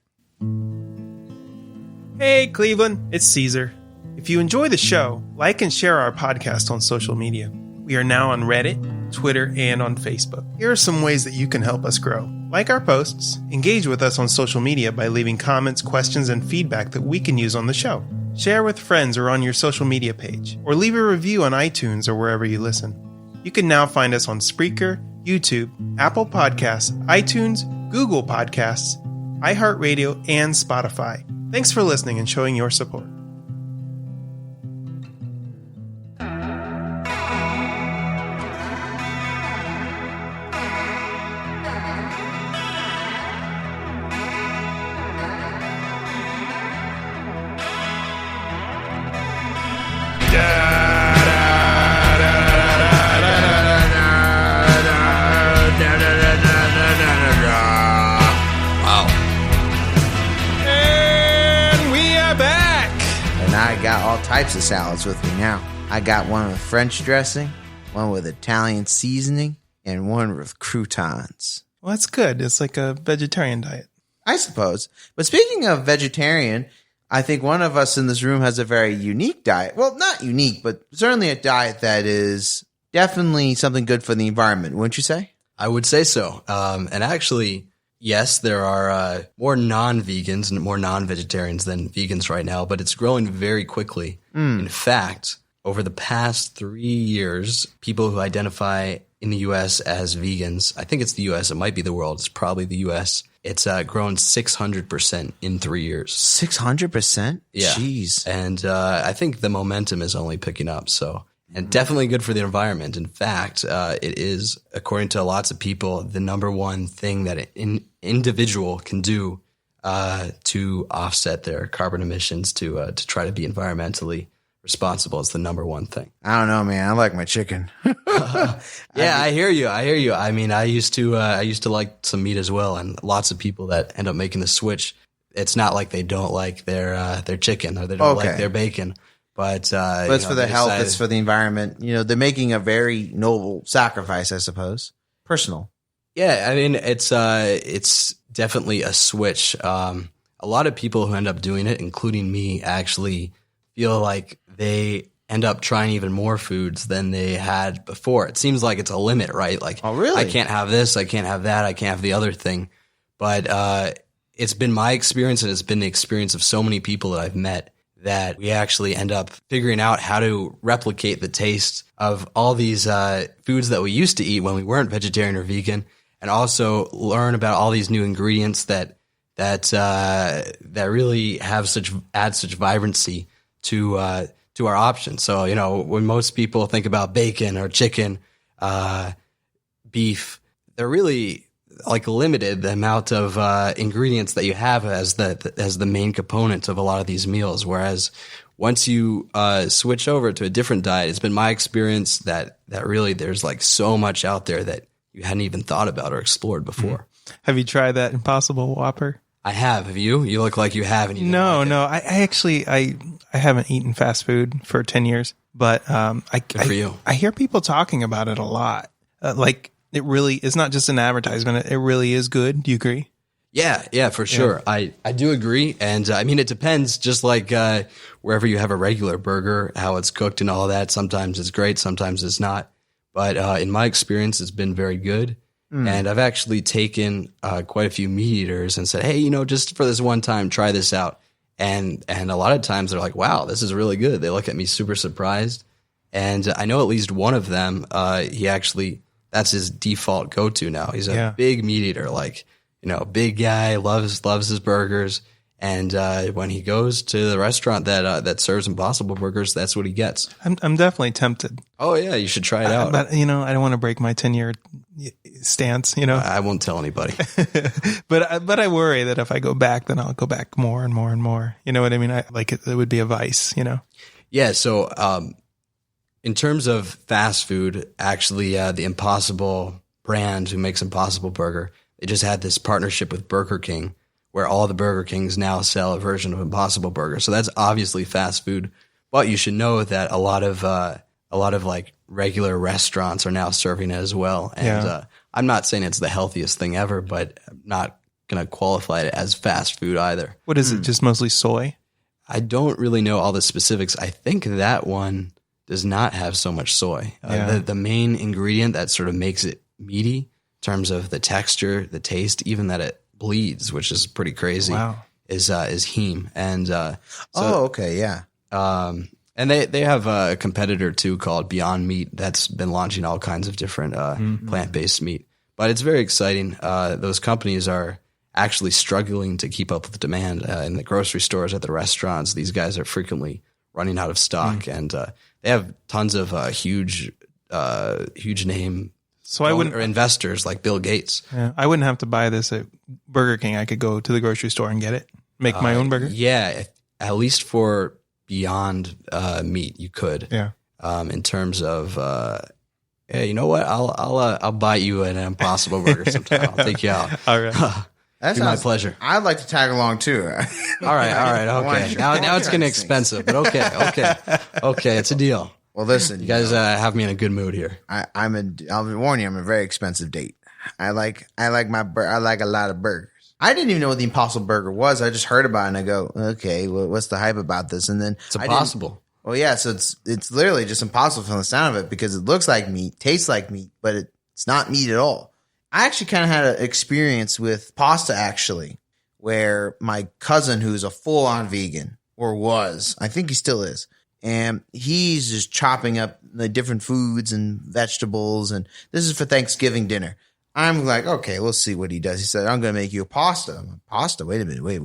Speaker 2: Hey, Cleveland, it's Caesar. If you enjoy the show, like and share our podcast on social media. We are now on Reddit, Twitter, and on Facebook. Here are some ways that you can help us grow. Like our posts, engage with us on social media by leaving comments, questions, and feedback that we can use on the show. Share with friends or on your social media page, or leave a review on iTunes or wherever you listen. You can now find us on Spreaker, YouTube, Apple Podcasts, iTunes, Google Podcasts, iHeartRadio, and Spotify. Thanks for listening and showing your support.
Speaker 4: Wow.
Speaker 2: And we are back!
Speaker 3: And I got all types of salads with me now. I got one with French dressing, one with Italian seasoning, and one with croutons.
Speaker 2: Well, that's good. It's like a vegetarian diet.
Speaker 3: I suppose. But speaking of vegetarian, I think one of us in this room has a very unique diet. Well, not unique, but certainly a diet that is definitely something good for the environment, wouldn't you say?
Speaker 4: I would say so. And actually, yes, there are more non-vegans and more non-vegetarians than vegans right now, but it's growing very quickly. In fact, over the past 3 years, people who identify in the U.S. as vegans, I think it's the U.S., it might be the world, it's probably the U.S., it's grown 600% in 3 years.
Speaker 3: 600%?
Speaker 4: Yeah.
Speaker 3: Jeez.
Speaker 4: And I think the momentum is only picking up. So, and definitely good for the environment. In fact, it is, according to lots of people, the number one thing that an individual can do to offset their carbon emissions to try to be environmentally responsible. Is the number one thing.
Speaker 3: I don't know, man. I like my chicken.
Speaker 4: Yeah, I hear you. I mean, I used to like some meat as well, and lots of people that end up making the switch, it's not like they don't like their chicken or they don't like their bacon, but
Speaker 3: It's for the health. It's for the environment. You know, they're making a very noble sacrifice, I suppose. Personal.
Speaker 4: Yeah, I mean, it's definitely a switch. A lot of people who end up doing it, including me, actually feel like they end up trying even more foods than they had before. It seems like it's a limit, right? Like,
Speaker 3: oh, really?
Speaker 4: I can't have this, I can't have that, I can't have the other thing. But it's been my experience, and it's been the experience of so many people that I've met, that we actually end up figuring out how to replicate the taste of all these foods that we used to eat when we weren't vegetarian or vegan, and also learn about all these new ingredients that that really add such vibrancy to our options. So, when most people think about bacon or chicken, beef, they're really like limited the amount of ingredients that you have as the main component of a lot of these meals. Whereas once you switch over to a different diet, it's been my experience that really there's like so much out there that you hadn't even thought about or explored before.
Speaker 2: Mm-hmm. Have you tried that Impossible Whopper?
Speaker 4: I have. Have you? You look like you have. And you don't like it.
Speaker 2: I haven't eaten fast food for 10 years, but
Speaker 4: Good for you.
Speaker 2: I hear people talking about it a lot. It really is not just an advertisement. It really is good. Do you agree?
Speaker 4: Yeah, for sure. Yeah. I do agree. And I mean, it depends, just like wherever you have a regular burger, how it's cooked and all that. Sometimes it's great, sometimes it's not. But in my experience, it's been very good. And I've actually taken quite a few meat eaters and said, hey, just for this one time, try this out. And a lot of times they're like, wow, this is really good. They look at me super surprised. And I know at least one of them, that's his default go-to now. He's a big meat eater, big guy, loves his burgers. And when he goes to the restaurant that serves Impossible Burgers, that's what he gets.
Speaker 2: I'm definitely tempted.
Speaker 4: Oh yeah, you should try it out.
Speaker 2: But I don't want to break my 10-year stance.
Speaker 4: I won't tell anybody.
Speaker 2: but I worry that if I go back, then I'll go back more and more and more. You know what I mean? It would be a vice.
Speaker 4: Yeah. So in terms of fast food, actually, the Impossible brand who makes Impossible Burger, they just had this partnership with Burger King, where all the Burger Kings now sell a version of Impossible Burger. So that's obviously fast food, but you should know that a lot of like regular restaurants are now serving it as well. And I'm not saying it's the healthiest thing ever, but I'm not going to qualify it as fast food either.
Speaker 2: What is it? Just mostly soy?
Speaker 4: I don't really know all the specifics. I think that one does not have so much soy. The main ingredient that sort of makes it meaty in terms of the texture, the taste, even that it bleeds, which is pretty crazy. Wow. Is heme. And
Speaker 3: okay, yeah.
Speaker 4: And they have a competitor too called Beyond Meat that's been launching all kinds of different plant-based meat. But it's very exciting. Those companies are actually struggling to keep up with the demand in the grocery stores, at the restaurants. These guys are frequently running out of stock, and they have tons of huge name. So I wouldn't, or investors like Bill Gates.
Speaker 2: Yeah, I wouldn't have to buy this at Burger King. I could go to the grocery store and get it. Make my own burger.
Speaker 4: Yeah, at least for Beyond Meat, you could.
Speaker 2: Yeah.
Speaker 4: In terms of, you know what? I'll buy you an Impossible Burger sometime. I'll take you out.
Speaker 2: All right.
Speaker 3: That's
Speaker 4: my pleasure.
Speaker 3: I'd like to tag along too.
Speaker 4: All right. Okay. Now it's getting expensive, but okay. It's a deal.
Speaker 3: Well, listen,
Speaker 4: you guys have me in a good mood here.
Speaker 3: I'll warn you, I'm a very expensive date. I like a lot of burgers. I didn't even know what the Impossible Burger was. I just heard about it and I go, okay, well, what's the hype about this? And then
Speaker 4: it's impossible.
Speaker 3: Well, yeah, so it's literally just impossible from the sound of it, because it looks like meat, tastes like meat, but it's not meat at all. I actually kind of had an experience with pasta, actually, where my cousin, who's a full-on vegan, or was, I think he still is, and he's just chopping up the different foods and vegetables, and this is for Thanksgiving dinner. I'm like, okay, we'll see what he does. He said, I'm going to make you a pasta. I'm like, pasta? Wait a minute. Wait.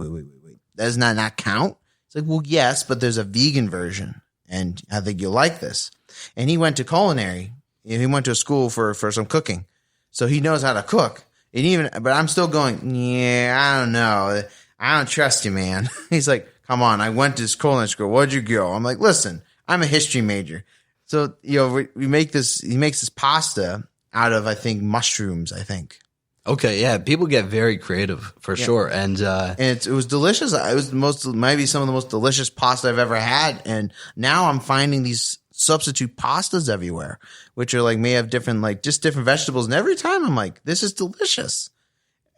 Speaker 3: Does that not count? It's like, well, yes, but there's a vegan version, and I think you'll like this. And he went to culinary. He went to a school for some cooking. So he knows how to cook. But I'm still going, yeah, I don't know. I don't trust you, man. He's like, come on. I went to this culinary school. Where'd you go? I'm like, listen, I'm a history major. So, we make this, he makes this pasta out of, I think, mushrooms, I think.
Speaker 4: Okay, yeah. People get very creative for sure. And
Speaker 3: it was delicious. It was maybe some of the most delicious pasta I've ever had. And now I'm finding these substitute pastas everywhere, which are may have different, just different vegetables. And every time I'm like, this is delicious.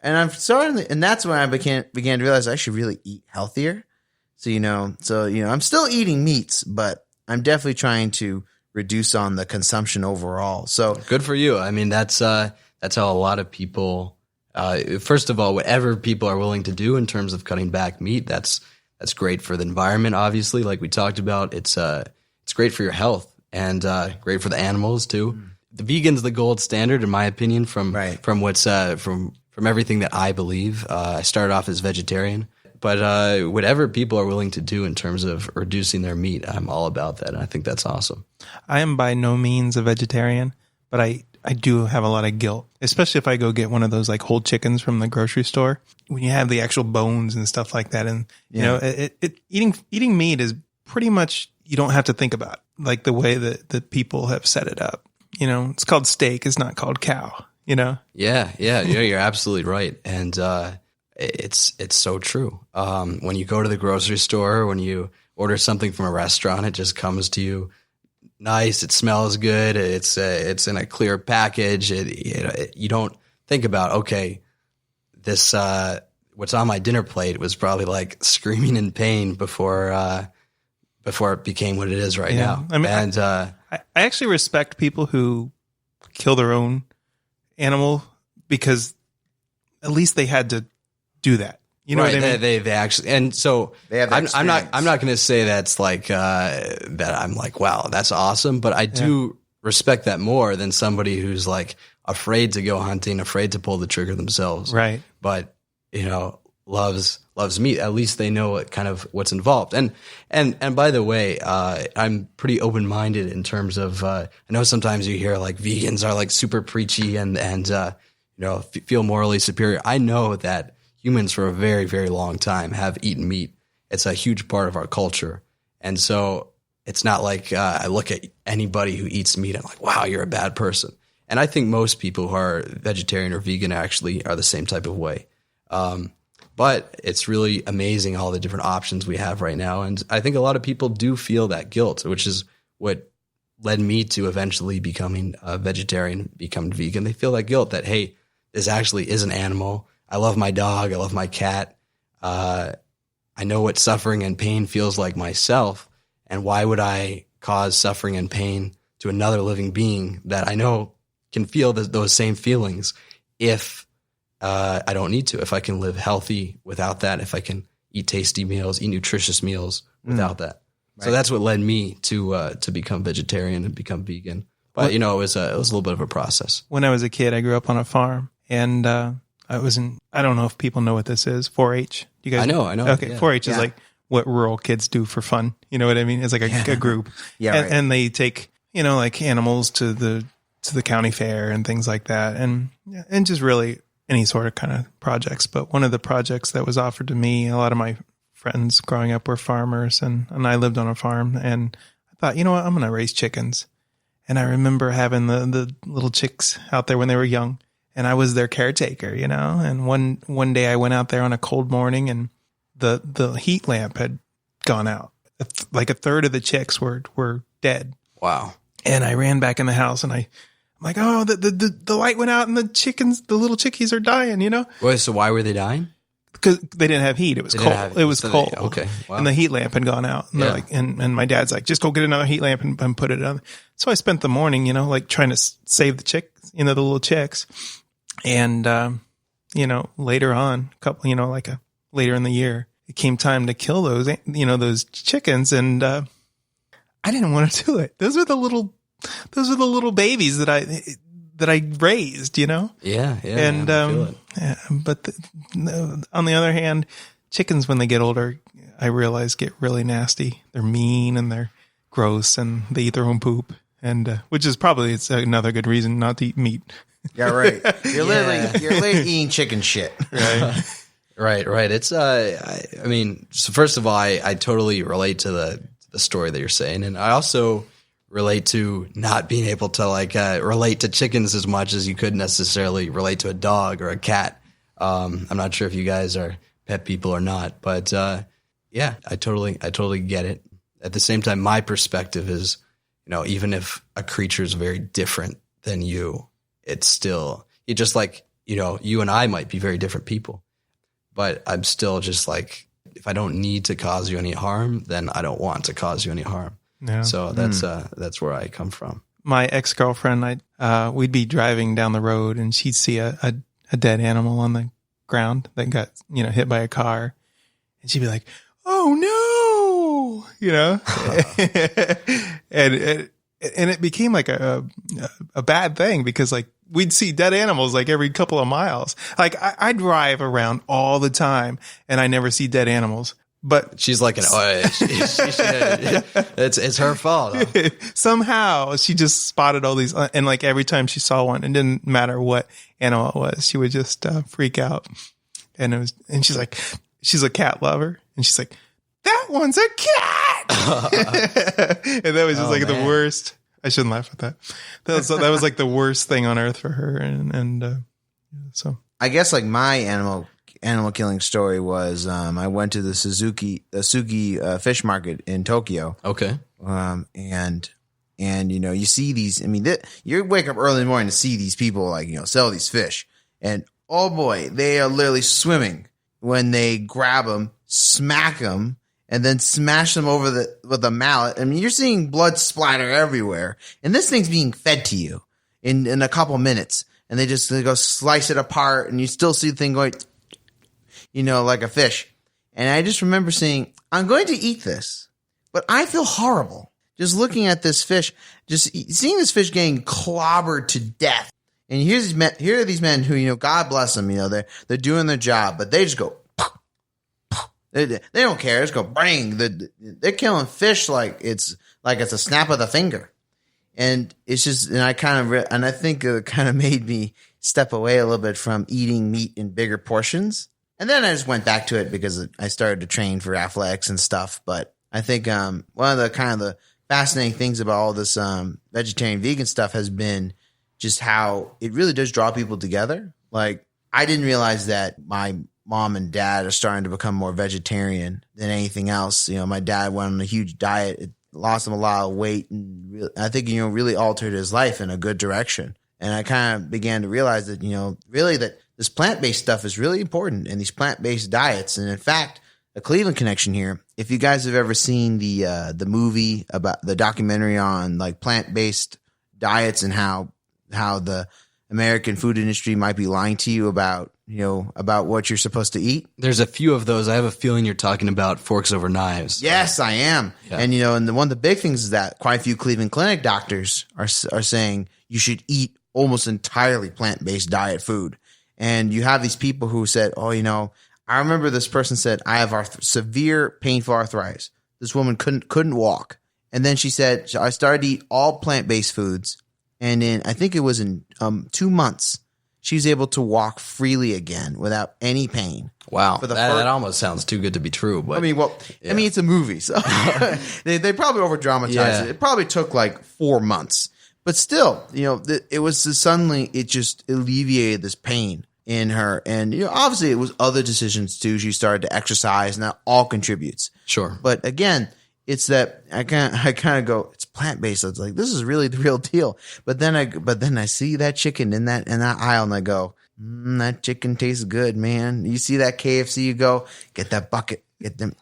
Speaker 3: And and that's when I began to realize I should really eat healthier. So, I'm still eating meats, but I'm definitely trying to reduce on the consumption overall. So
Speaker 4: good for you. I mean, that's how a lot of people, first of all, whatever people are willing to do in terms of cutting back meat, that's great for the environment. Obviously, like we talked about, it's great for your health and great for the animals too. The vegan's the gold standard, in my opinion, from what's from from everything that I believe. I started off as vegetarian, but whatever people are willing to do in terms of reducing their meat, I'm all about that. And I think that's awesome.
Speaker 2: I am by no means a vegetarian, but I do have a lot of guilt, especially if I go get one of those like whole chickens from the grocery store when you have the actual bones and stuff like that. And, you know, eating meat is pretty much, you don't have to think about it, like the way that people have set it up. You know, it's called steak. It's not called cow, you know?
Speaker 4: Yeah. You're absolutely right. And, it's so true. When you go to the grocery store, when you order something from a restaurant, it just comes to you nice. It smells good. It's in a clear package. You don't think about, okay, this, what's on my dinner plate was probably like screaming in pain before it became what it is right now.
Speaker 2: I mean,
Speaker 4: and,
Speaker 2: I actually respect people who kill their own animal because at least they had to do that. You know what I mean?
Speaker 4: They actually, and so
Speaker 3: They have that
Speaker 4: I'm not
Speaker 3: experience.
Speaker 4: going to say that's like, that I'm like, wow, that's awesome. But I do respect that more than somebody who's like afraid to go hunting, afraid to pull the trigger themselves.
Speaker 2: Right.
Speaker 4: But, you know, loves meat. At least they know what's involved. And by the way, I'm pretty open-minded in terms of, I know sometimes you hear like vegans are like super preachy and you know, feel morally superior. I know that humans for a very, very long time have eaten meat. It's a huge part of our culture. And so it's not like I look at anybody who eats meat and I'm like, wow, you're a bad person. And I think most people who are vegetarian or vegan actually are the same type of way. But it's really amazing all the different options we have right now. And I think a lot of people do feel that guilt, which is what led me to eventually becoming a vegetarian, become vegan. They feel that guilt that, hey, this actually is an animal. I love my dog. I love my cat. I know what suffering and pain feels like myself. And why would I cause suffering and pain to another living being that I know can feel those same feelings if I don't need to, if I can live healthy without that, if I can eat tasty meals, eat nutritious meals without that. Right. So that's what led me to become vegetarian and become vegan. But, you know, it was a little bit of a process.
Speaker 2: When I was a kid, I grew up on a farm and, I don't know if people know what this is, 4-H. You guys?
Speaker 4: I know.
Speaker 2: Okay.
Speaker 4: Yeah.
Speaker 2: 4-H is like what rural kids do for fun. You know what I mean? It's like a group.
Speaker 3: Yeah.
Speaker 2: And they take, you know, like animals to the county fair and things like that. And just really any sort of kind of projects. But one of the projects that was offered to me, a lot of my friends growing up were farmers and I lived on a farm and I thought, you know what, I'm going to raise chickens. And I remember having the little chicks out there when they were young. And I was their caretaker, you know, and one day I went out there on a cold morning and the heat lamp had gone out. Like a third of the chicks were dead.
Speaker 4: Wow.
Speaker 2: And I ran back in the house and I'm like, oh, the light went out and the little chickies are dying, you know?
Speaker 4: Wait, so why were they dying?
Speaker 2: Because they didn't have heat. It was cold. It was cold.
Speaker 4: Okay. Wow.
Speaker 2: And the heat lamp had gone out. And they're like, and my dad's like, just go get another heat lamp and put it on. So I spent the morning, you know, like trying to save the chicks, you know, the little chicks. And, you know, later on, later in the year, it came time to kill those chickens. And, I didn't want to do it. Those are the little babies that I raised, you know?
Speaker 4: Yeah.
Speaker 2: And, but on the other hand, chickens, when they get older, I realize get really nasty. They're mean and they're gross and they eat their own poop. And, which is probably, it's another good reason not to eat meat.
Speaker 3: Yeah, right. You're literally eating chicken shit.
Speaker 2: Right.
Speaker 4: Right. It's, I mean, so first of all, I totally relate to the story that you're saying. And I also relate to not being able to relate to chickens as much as you could necessarily relate to a dog or a cat. I'm not sure if you guys are pet people or not, but, yeah, I totally get it. At the same time, my perspective is, you know, even if a creature is very different than you, it's still, you just like, you know, you and I might be very different people, but I'm still just like, if I don't need to cause you any harm, then I don't want to cause you any harm.
Speaker 2: Yeah.
Speaker 4: So that's where I come from.
Speaker 2: My ex-girlfriend, we'd be driving down the road and she'd see a dead animal on the ground that got, you know, hit by a car. And she'd be like, oh no, you know, and it became like a bad thing because like we'd see dead animals like every couple of miles. Like I drive around all the time and I never see dead animals. But
Speaker 4: she's like, it's her fault. Huh?
Speaker 2: Somehow she just spotted all these, and like every time she saw one, it didn't matter what animal it was, she would just freak out. And she's like, she's a cat lover, and she's like, that one's a cat. And that was just the worst. I shouldn't laugh at that. That was like the worst thing on earth for her, and so
Speaker 3: I guess like my animal killing story was I went to the Sugi fish market in Tokyo.
Speaker 4: Okay.
Speaker 3: And you see these. I mean, you wake up early in the morning to see these people like sell these fish, and oh boy, they are literally swimming when they grab them, smack them, and then smash them over with a mallet. I mean, you're seeing blood splatter everywhere, and this thing's being fed to you in a couple minutes, and they go slice it apart, and you still see the thing going, like a fish. And I just remember saying, I'm going to eat this, but I feel horrible just looking at this fish, just seeing this fish getting clobbered to death. And here are these men who, God bless them, they're doing their job, but they just go, they don't care. Just go bang. They're killing fish like it's a snap of the finger. And it's just, and I think it kind of made me step away a little bit from eating meat in bigger portions. And then I just went back to it because I started to train for athletics and stuff. But I think one of the kind of the fascinating things about all this vegetarian vegan stuff has been just how it really does draw people together. Like I didn't realize that my mom and dad are starting to become more vegetarian than anything else. My dad went on a huge diet. It lost him a lot of weight, and I think really altered his life in a good direction. And I kind of began to realize that really that this plant-based stuff is really important, and these plant-based diets. And in fact, a Cleveland connection here. If you guys have ever seen the movie about the documentary on like plant-based diets and how the American food industry might be lying to you about what you're supposed to eat.
Speaker 4: There's a few of those. I have a feeling you're talking about Forks Over Knives.
Speaker 3: Yes, I am. Yeah. And and one of the big things is that quite a few Cleveland Clinic doctors are saying you should eat almost entirely plant-based diet food. And you have these people who said, I remember this person said, I have severe painful arthritis. This woman couldn't walk. And then she said, I started to eat all plant-based foods. And I think it was in 2 months, she was able to walk freely again without any pain.
Speaker 4: Wow. That almost sounds too good to be true. But
Speaker 3: it's a movie. So they probably over-dramatized it. It probably took like 4 months. But still, it was suddenly, it just alleviated this pain in her. And, obviously it was other decisions too. She started to exercise, and that all contributes.
Speaker 4: Sure.
Speaker 3: But again, it's that I kind of go, it's plant-based. It's like, this is really the real deal. But then I see that chicken in that aisle, and I go, that chicken tastes good, man. You see that KFC, you go, get that bucket. Get them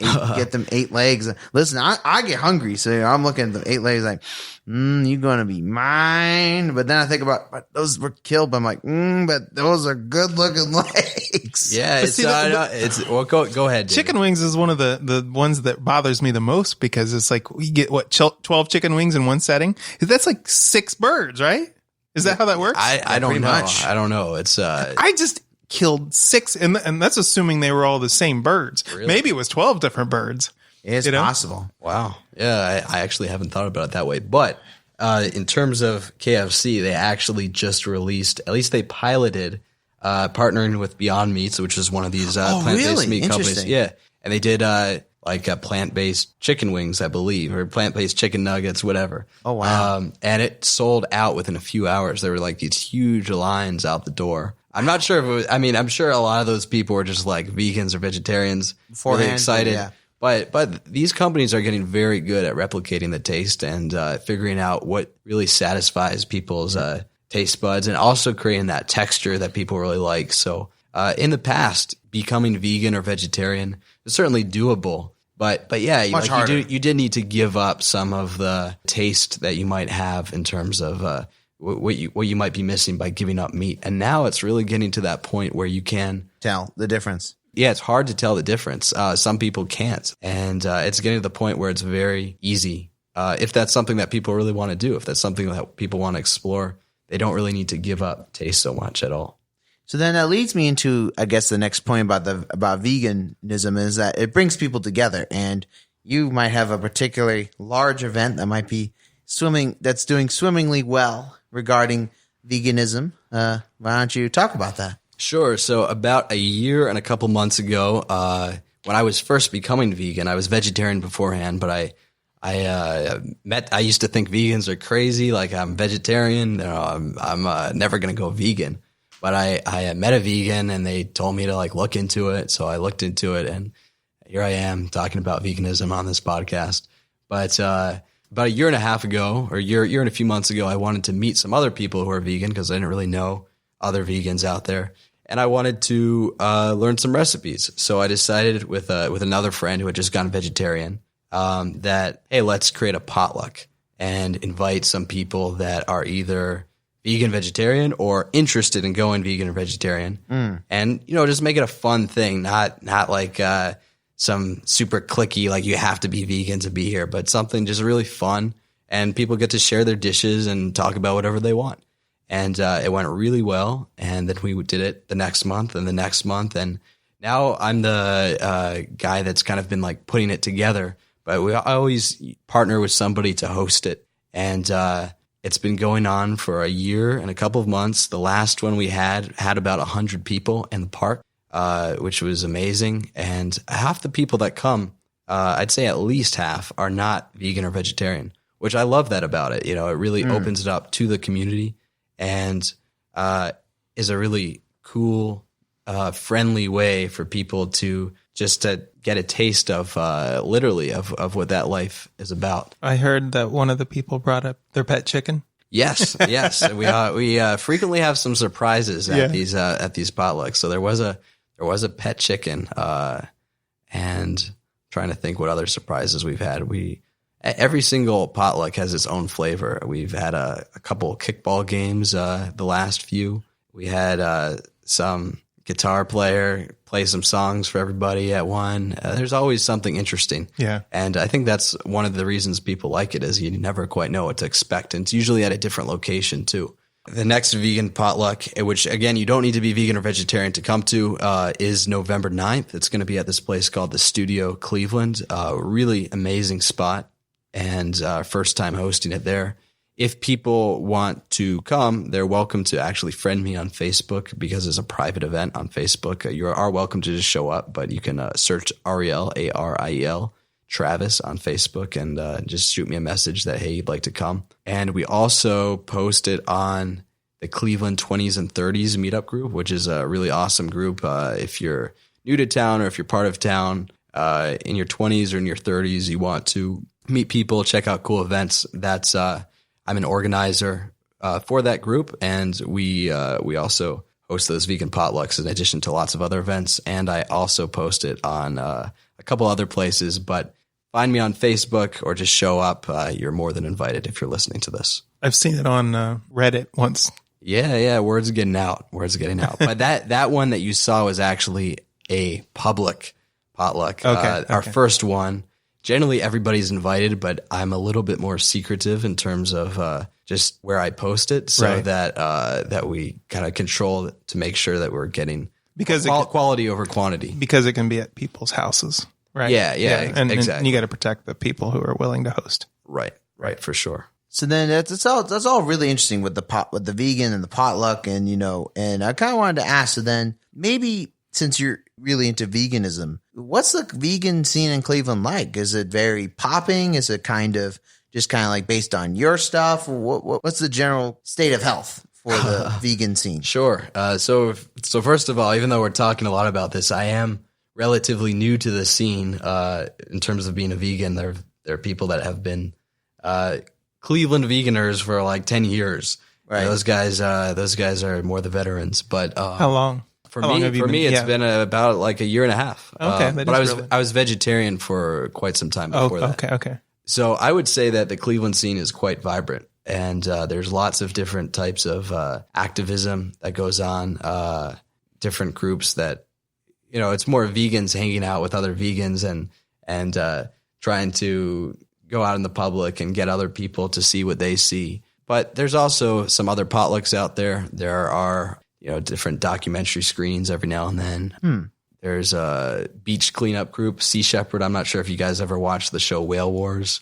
Speaker 3: 8 legs. Listen, I get hungry, so I'm looking at the 8 legs like, you're gonna be mine. But then I think about, but those were killed. But I'm like, but those are good looking legs.
Speaker 4: Yeah, go ahead. David.
Speaker 2: Chicken wings is one of the ones that bothers me the most, because it's like we get 12 chicken wings in one setting. That's like 6 birds, right? Is that how that works?
Speaker 4: I don't know. I don't know. It's
Speaker 2: I just killed 6, and that's assuming they were all the same birds.
Speaker 4: Really?
Speaker 2: Maybe it was 12 different birds.
Speaker 3: It's possible.
Speaker 4: Wow. Yeah, I actually haven't thought about it that way. But in terms of KFC, they actually just released, at least they piloted, partnering with Beyond Meats, which is one of these plant-based meat companies. Yeah, and they did plant-based chicken wings, I believe, or plant-based chicken nuggets, whatever.
Speaker 3: Oh, wow.
Speaker 4: And it sold out within a few hours. There were like these huge lines out the door. I'm not sure if it was, I'm sure a lot of those people were just like vegans or vegetarians, really excited. Yeah. But these companies are getting very good at replicating the taste and figuring out what really satisfies people's taste buds, and also creating that texture that people really like. So in the past, becoming vegan or vegetarian is certainly doable. But yeah, you did need to give up some of the taste that you might have in terms of what you might be missing by giving up meat. And now it's really getting to that point where you can
Speaker 3: tell the difference.
Speaker 4: Yeah, it's hard to tell the difference. Some people can't. And it's getting to the point where it's very easy. If that's something that people really want to do, if that's something that people want to explore, they don't really need to give up taste so much at all.
Speaker 3: So then that leads me into, I guess, the next point about veganism is that it brings people together, and you might have a particularly large event that might be that's doing swimmingly well regarding veganism. Why don't you talk about that?
Speaker 4: Sure. So about a year and a couple months ago, when I was first becoming vegan, I was vegetarian beforehand, but I used to think vegans are crazy. Like, I'm vegetarian, I'm never going to go vegan. But I met a vegan and they told me to like look into it. So I looked into it, and here I am talking about veganism on this podcast. But about a year and a half ago, or year and a few months ago, I wanted to meet some other people who are vegan because I didn't really know other vegans out there. And I wanted to learn some recipes. So I decided with another friend who had just gone vegetarian that, hey, let's create a potluck and invite some people that are either vegan, vegetarian, or interested in going vegan or vegetarian. And, just make it a fun thing, not like some super cliquey, like you have to be vegan to be here, but something just really fun. And people get to share their dishes and talk about whatever they want. And it went really well. And then we did it the next month and the next month. And now I'm the guy that's kind of been like putting it together. But I always partner with somebody to host it. And it's been going on for a year and a couple of months. The last one we had about 100 people in the park, which was amazing. And half the people that come, I'd say at least half, are not vegan or vegetarian, which I love that about it. It really opens it up to the community. And is a really cool, friendly way for people to just to get a taste of literally of what that life is about.
Speaker 2: I heard that one of the people brought up their pet chicken.
Speaker 4: Yes. We frequently have some surprises at these potlucks. So there was a pet chicken, and trying to think what other surprises we've had. Every single potluck has its own flavor. We've had a couple of kickball games the last few. We had some guitar player play some songs for everybody at one. There's always something interesting.
Speaker 2: Yeah.
Speaker 4: And I think that's one of the reasons people like it is you never quite know what to expect. And it's usually at a different location too. The next vegan potluck, which again, you don't need to be vegan or vegetarian to come to, is November 9th. It's going to be at this place called the Studio Cleveland. Really amazing spot. And first time hosting it there. If people want to come, they're welcome to actually friend me on Facebook because it's a private event on Facebook. You are welcome to just show up, but you can search Ariel, Ariel Travis on Facebook and just shoot me a message that, hey, you'd like to come. And we also posted on the Cleveland 20s and 30s meetup group, which is a really awesome group. If you're new to town or if you're part of town in your 20s or in your 30s, you want to meet people, check out cool events. That's I'm an organizer for that group, and we also host those vegan potlucks in addition to lots of other events. And I also post it on a couple other places. But find me on Facebook or just show up. You're more than invited if you're listening to this.
Speaker 2: I've seen it on Reddit once.
Speaker 4: Yeah. Word's getting out. But that one that you saw was actually a public potluck. Our first one. Generally, everybody's invited, but I'm a little bit more secretive in terms of just where I post it, so that we kind of control to make sure that we're getting quality over quantity.
Speaker 2: Because it can be at people's houses, right?
Speaker 4: Yeah,
Speaker 2: and
Speaker 4: exactly.
Speaker 2: And you got to protect the people who are willing to host.
Speaker 4: Right, for sure.
Speaker 3: So then that's all really interesting with the vegan and the potluck, and and I kind of wanted to ask. So then maybe since you're really into veganism, what's the vegan scene in Cleveland like? Is it very popping? Is it kind of like based on your stuff? What's the general state of health for the vegan scene?
Speaker 4: Sure. So first of all, even though we're talking a lot about this, I am relatively new to the scene in terms of being a vegan. There are people that have been Cleveland veganers for like 10 years. Right. Those guys are more the veterans. But
Speaker 2: how long?
Speaker 4: For me, it's been about like a year and a half.
Speaker 2: Okay,
Speaker 4: but I was vegetarian for quite some time before that.
Speaker 2: Okay.
Speaker 4: So I would say that the Cleveland scene is quite vibrant, and there's lots of different types of activism that goes on. Different groups that, it's more vegans hanging out with other vegans and trying to go out in the public and get other people to see what they see. But there's also some other potlucks out there. There are, different documentary screens every now and then. There's a beach cleanup group, Sea Shepherd. I'm not sure if you guys ever watched the show Whale Wars.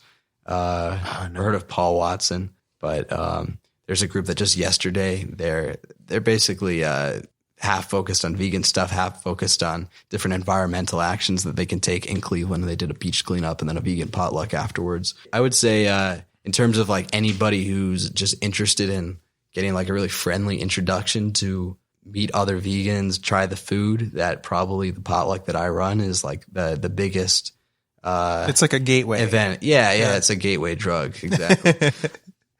Speaker 4: Or heard of Paul Watson, but there's a group that just yesterday they're basically half focused on vegan stuff, half focused on different environmental actions that they can take in Cleveland. They did a beach cleanup and then a vegan potluck afterwards. I would say in terms of like anybody who's just interested in getting like a really friendly introduction to meet other vegans, try the food, that probably the potluck that I run is like the biggest
Speaker 2: it's like a gateway
Speaker 4: event. Yeah, it's a gateway drug. Exactly.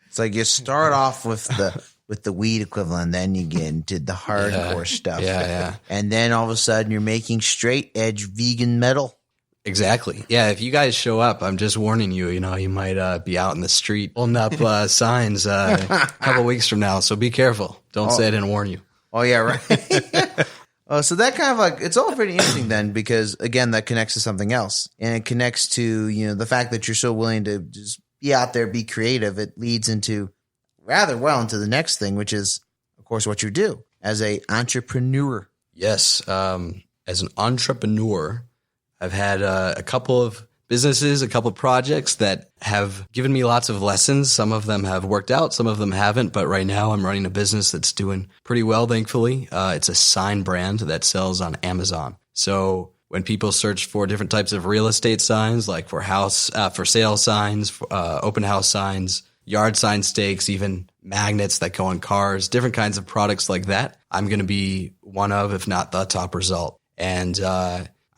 Speaker 3: It's like you start off with the weed equivalent, then you get into the hardcore stuff.
Speaker 4: Yeah.
Speaker 3: And then all of a sudden you're making straight edge vegan metal.
Speaker 4: Exactly. Yeah, if you guys show up, I'm just warning you, you might be out in the street holding up signs a couple weeks from now. So be careful. Don't say I didn't warn you.
Speaker 3: Oh, yeah, right. So that kind of like, it's all pretty interesting then, because again, that connects to something else, and it connects to, the fact that you're so willing to just be out there, be creative. It leads into rather well into the next thing, which is of course what you do as a entrepreneur.
Speaker 4: Yes. As an entrepreneur, I've had a couple of businesses, a couple of projects that have given me lots of lessons. Some of them have worked out, some of them haven't. But right now I'm running a business that's doing pretty well, thankfully. It's a sign brand that sells on Amazon. So when people search for different types of real estate signs, like for sale signs, open house signs, yard sign stakes, even magnets that go on cars, different kinds of products like that, I'm going to be one of, if not the top result. And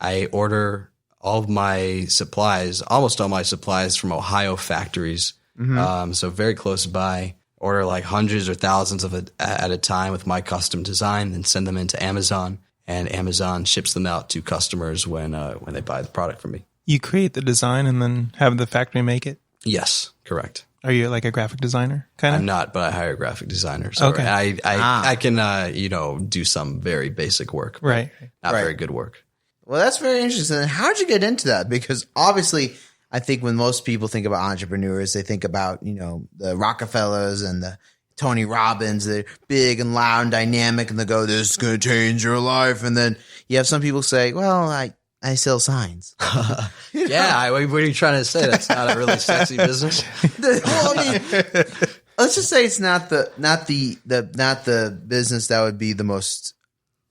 Speaker 4: I order all of my supplies, almost all my supplies from Ohio factories. So very close by, order like hundreds or thousands of it at a time with my custom design, then send them into Amazon, and Amazon ships them out to customers when they buy the product from me. You
Speaker 2: create the design and then have the factory make it?
Speaker 4: Yes, correct.
Speaker 2: Are you like a graphic designer? Kind of?
Speaker 4: I'm not, but I hire graphic designers. So
Speaker 2: okay.
Speaker 4: I can do some very basic work.
Speaker 2: Right.
Speaker 4: Not very good work.
Speaker 3: Well, that's very interesting. How'd you get into that? Because obviously, I think when most people think about entrepreneurs, they think about, the Rockefellers and the Tony Robbins. They're big and loud and dynamic, and they go, this is going to change your life. And then you have some people say, well, I sell signs.
Speaker 4: Yeah. What are you trying to say? That's not a really sexy business.
Speaker 3: Let's just say it's not the business that would be the most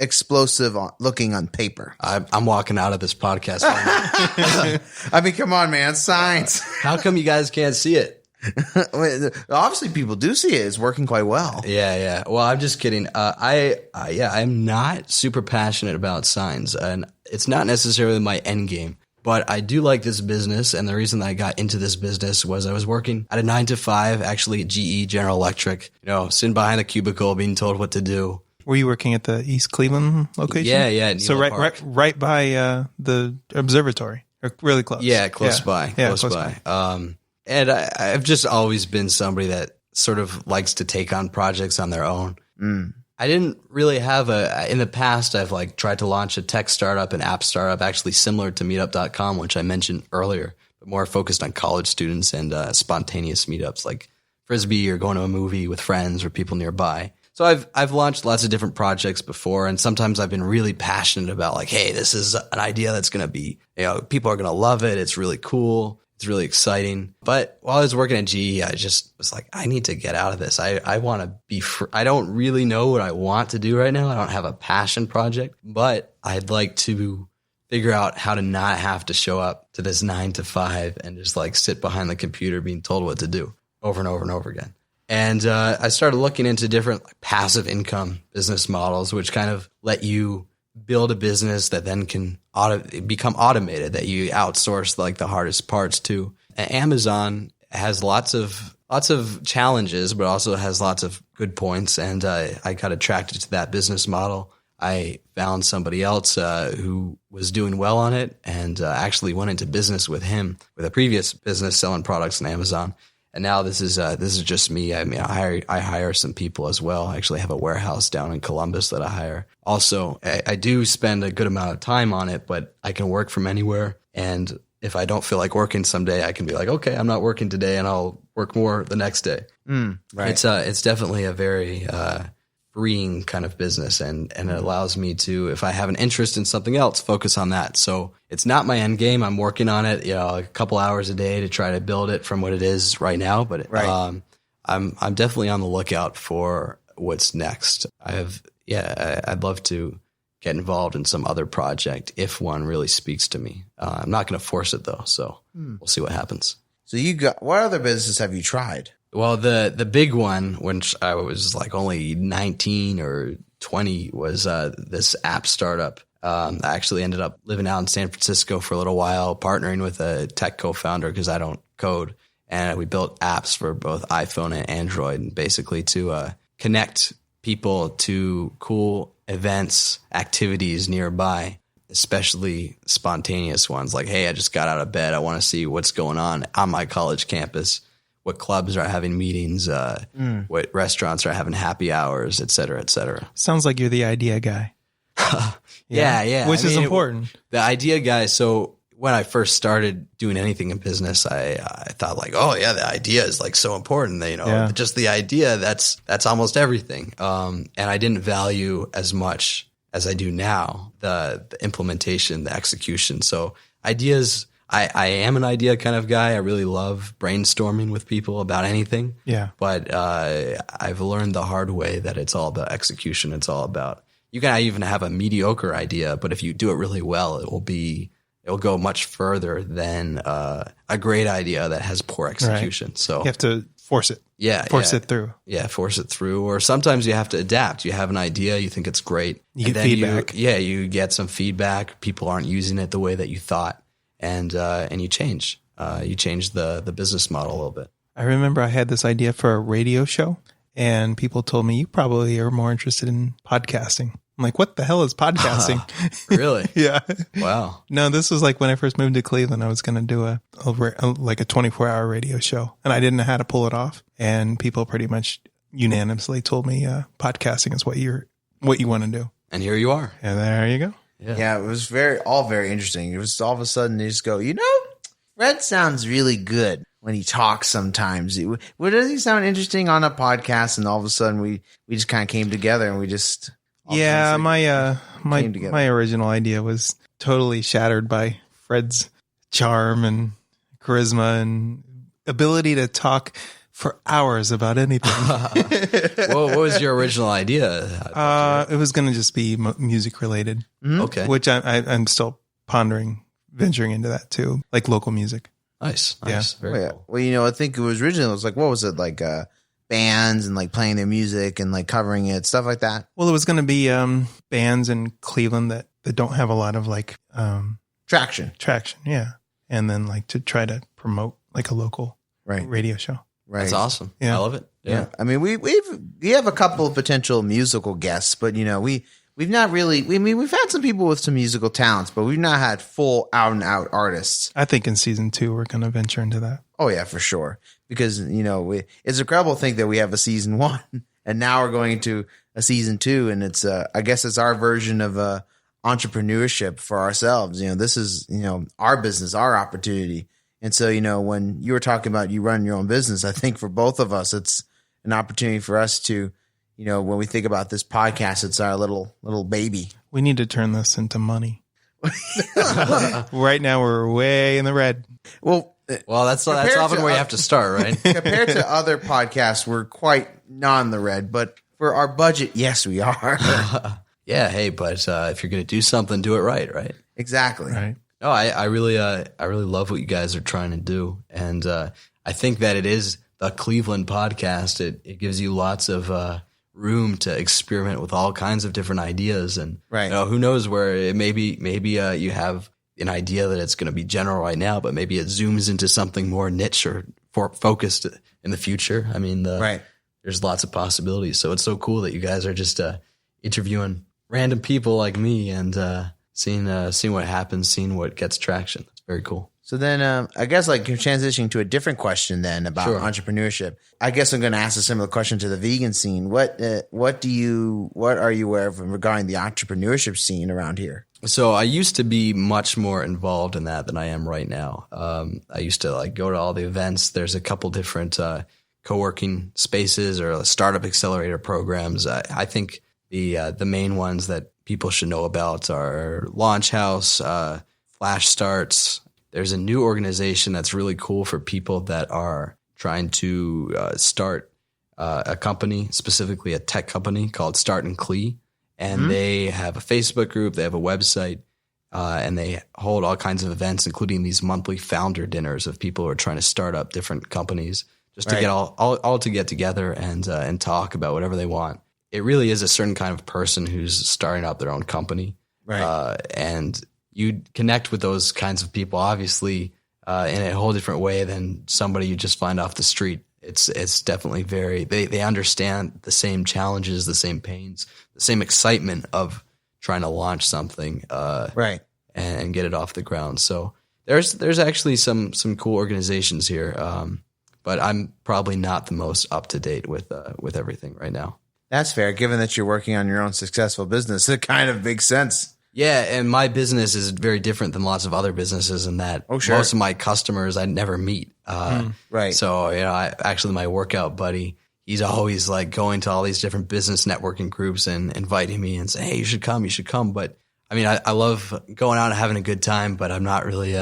Speaker 3: explosive looking on paper.
Speaker 4: I'm walking out of this podcast.
Speaker 3: I mean, come on, man. Signs.
Speaker 4: How come you guys can't see it?
Speaker 3: Obviously, people do see it. It's working quite well.
Speaker 4: Yeah. Well, I'm just kidding. I'm not super passionate about signs, and it's not necessarily my end game. But I do like this business, and the reason that I got into this business was I was working at a 9 to 5, actually at GE, General Electric. sitting behind a cubicle, being told what to do.
Speaker 2: Were you working at the East Cleveland location?
Speaker 4: Yeah.
Speaker 2: So right by the observatory, or really close.
Speaker 4: Yeah, close by. Close by. And I've just always been somebody that sort of likes to take on projects on their own. I didn't really have in the past, I've like tried to launch a tech startup, an app startup, actually similar to meetup.com, which I mentioned earlier, but more focused on college students and spontaneous meetups like Frisbee or going to a movie with friends or people nearby. So I've launched lots of different projects before, and sometimes I've been really passionate about like, hey, this is an idea that's going to be, people are going to love it. It's really cool. It's really exciting. But while I was working at GE, I just was like, I need to get out of this. I want to be I don't really know what I want to do right now. I don't have a passion project, but I'd like to figure out how to not have to show up to this 9 to 5 and just like sit behind the computer being told what to do over and over and over again. And I started looking into different passive income business models, which kind of let you build a business that then can become automated, that you outsource like the hardest parts to. And Amazon has lots of challenges, but also has lots of good points. And I got attracted to that business model. I found somebody else who was doing well on it, and actually went into business with him with a previous business selling products on Amazon. And now this is just me. I mean, I hire some people as well. I actually have a warehouse down in Columbus that I hire. Also, I do spend a good amount of time on it, but I can work from anywhere. And if I don't feel like working someday, I can be like, okay, I'm not working today, and I'll work more the next day.
Speaker 3: Right.
Speaker 4: It's definitely a very freeing kind of business, and it allows me to, if I have an interest in something else, focus on that. So it's not my end game. I'm working on it, a couple hours a day to try to build it from what it is right now. But I'm definitely on the lookout for what's next. I'd love to get involved in some other project if one really speaks to me. I'm not going to force it though, so we'll see what happens.
Speaker 3: So what other businesses have you tried?
Speaker 4: Well, the big one, when I was like only 19 or 20, was this app startup. I actually ended up living out in San Francisco for a little while, partnering with a tech co-founder because I don't code. And we built apps for both iPhone and Android, basically to connect people to cool events, activities nearby, especially spontaneous ones. Like, hey, I just got out of bed. I want to see what's going on my college campus. What clubs are having meetings, what restaurants are having happy hours, et cetera, et cetera.
Speaker 2: Sounds like you're the idea guy.
Speaker 4: Yeah.
Speaker 2: Which is important.
Speaker 4: The idea guy. So when I first started doing anything in business, I thought like, oh yeah, the idea is like so important. Just the idea, that's almost everything. And I didn't value as much as I do now, the implementation, the execution. So ideas, I am an idea kind of guy. I really love brainstorming with people about anything.
Speaker 2: Yeah. But
Speaker 4: I've learned the hard way that it's all about execution. It's all about, you can even have a mediocre idea, but if you do it really well, it'll go much further than a great idea that has poor execution.
Speaker 2: Right.
Speaker 4: So
Speaker 2: you have to force it. Force it through.
Speaker 4: Yeah, force it through. Or sometimes you have to adapt. You have an idea, you think it's great.
Speaker 2: You get feedback.
Speaker 4: You get some feedback. People aren't using it the way that you thought. And you change. You change the business model a little bit.
Speaker 2: I remember I had this idea for a radio show, and people told me, you probably are more interested in podcasting. I'm like, what the hell is podcasting?
Speaker 4: Really?
Speaker 2: Yeah.
Speaker 4: Wow.
Speaker 2: No, this was like when I first moved to Cleveland. I was going to do a 24-hour radio show, and I didn't know how to pull it off. And people pretty much unanimously told me podcasting is what you want to do.
Speaker 4: And here you are.
Speaker 2: And there you go.
Speaker 3: Yeah, it was all very interesting. It was all of a sudden they just go, Fred sounds really good when he talks sometimes. Does he sound interesting on a podcast? And all of a sudden we just kind of came together and we just...
Speaker 2: Yeah, my original idea was totally shattered by Fred's charm and charisma and ability to talk for hours about anything.
Speaker 4: Well, what was your original idea?
Speaker 2: It was going to just be music related.
Speaker 3: Mm-hmm.
Speaker 4: Okay.
Speaker 2: Which I'm still pondering venturing into that too, like local music.
Speaker 4: Nice.
Speaker 2: Yeah.
Speaker 4: Very cool.
Speaker 3: Well, I think it was originally, it was like, what was it? Like bands and like playing their music and like covering it, stuff like that.
Speaker 2: Well, it was going to be bands in Cleveland that don't have a lot of like
Speaker 3: Traction.
Speaker 2: Yeah. And then like to try to promote like a local radio show.
Speaker 3: Right.
Speaker 4: That's awesome.
Speaker 2: Yeah.
Speaker 4: I love it. Yeah.
Speaker 3: I mean, we have a couple of potential musical guests, but we've not really. We've had some people with some musical talents, but we've not had full out and out artists.
Speaker 2: I think in season 2 we're going to venture into that.
Speaker 3: Oh yeah, for sure. Because it's incredible to think that we have a season 1, and now we're going into a season 2, and it's I guess it's our version of entrepreneurship for ourselves. This is our business, our opportunity. And so, when you were talking about you run your own business, I think for both of us, it's an opportunity for us to, when we think about this podcast, it's our little baby.
Speaker 2: We need to turn this into money. Right now, we're way in the red.
Speaker 3: Well,
Speaker 4: that's often where you have to start, right?
Speaker 3: Compared to other podcasts, we're quite not in the red, but for our budget, yes, we are.
Speaker 4: Yeah. Hey, but if you're going to do something, do it right?
Speaker 3: Exactly.
Speaker 2: Right.
Speaker 4: No, I really love what you guys are trying to do, and I think that it is the Cleveland podcast. It gives you lots of room to experiment with all kinds of different ideas, and who knows where it maybe you have an idea that it's going to be general right now, but maybe it zooms into something more niche or focused in the future. I mean, there's lots of possibilities. So it's so cool that you guys are just interviewing random people like me and seeing what happens, seeing what gets traction. It's very cool.
Speaker 3: So then, I guess like you're transitioning to a different question then about
Speaker 4: Sure.
Speaker 3: entrepreneurship. I guess I'm going to ask a similar question to the vegan scene. What are you aware of regarding the entrepreneurship scene around here?
Speaker 4: So I used to be much more involved in that than I am right now. I used to like go to all the events. There's a couple different co-working spaces or startup accelerator programs. I think the main ones that people should know about are Launch House, Flash Starts. There's a new organization that's really cool for people that are trying to start a company, specifically a tech company called Start and Clee. And they have a Facebook group, they have a website, and they hold all kinds of events, including these monthly founder dinners of people who are trying to start up different companies, just to get all to get together and talk about whatever they want. It really is a certain kind of person who's starting up their own company, and you connect with those kinds of people, obviously, in a whole different way than somebody you just find off the street. It's definitely they understand the same challenges, the same pains, the same excitement of trying to launch something, and get it off the ground. So there's actually some cool organizations here, but I'm probably not the most up to date with everything right now.
Speaker 3: That's fair. Given that you're working on your own successful business, it kind of makes sense.
Speaker 4: Yeah, and my business is very different than lots of other businesses in that most of my customers I never meet. So, actually my workout buddy, he's always like going to all these different business networking groups and inviting me and saying, hey, you should come. But I mean, I love going out and having a good time, but I'm not really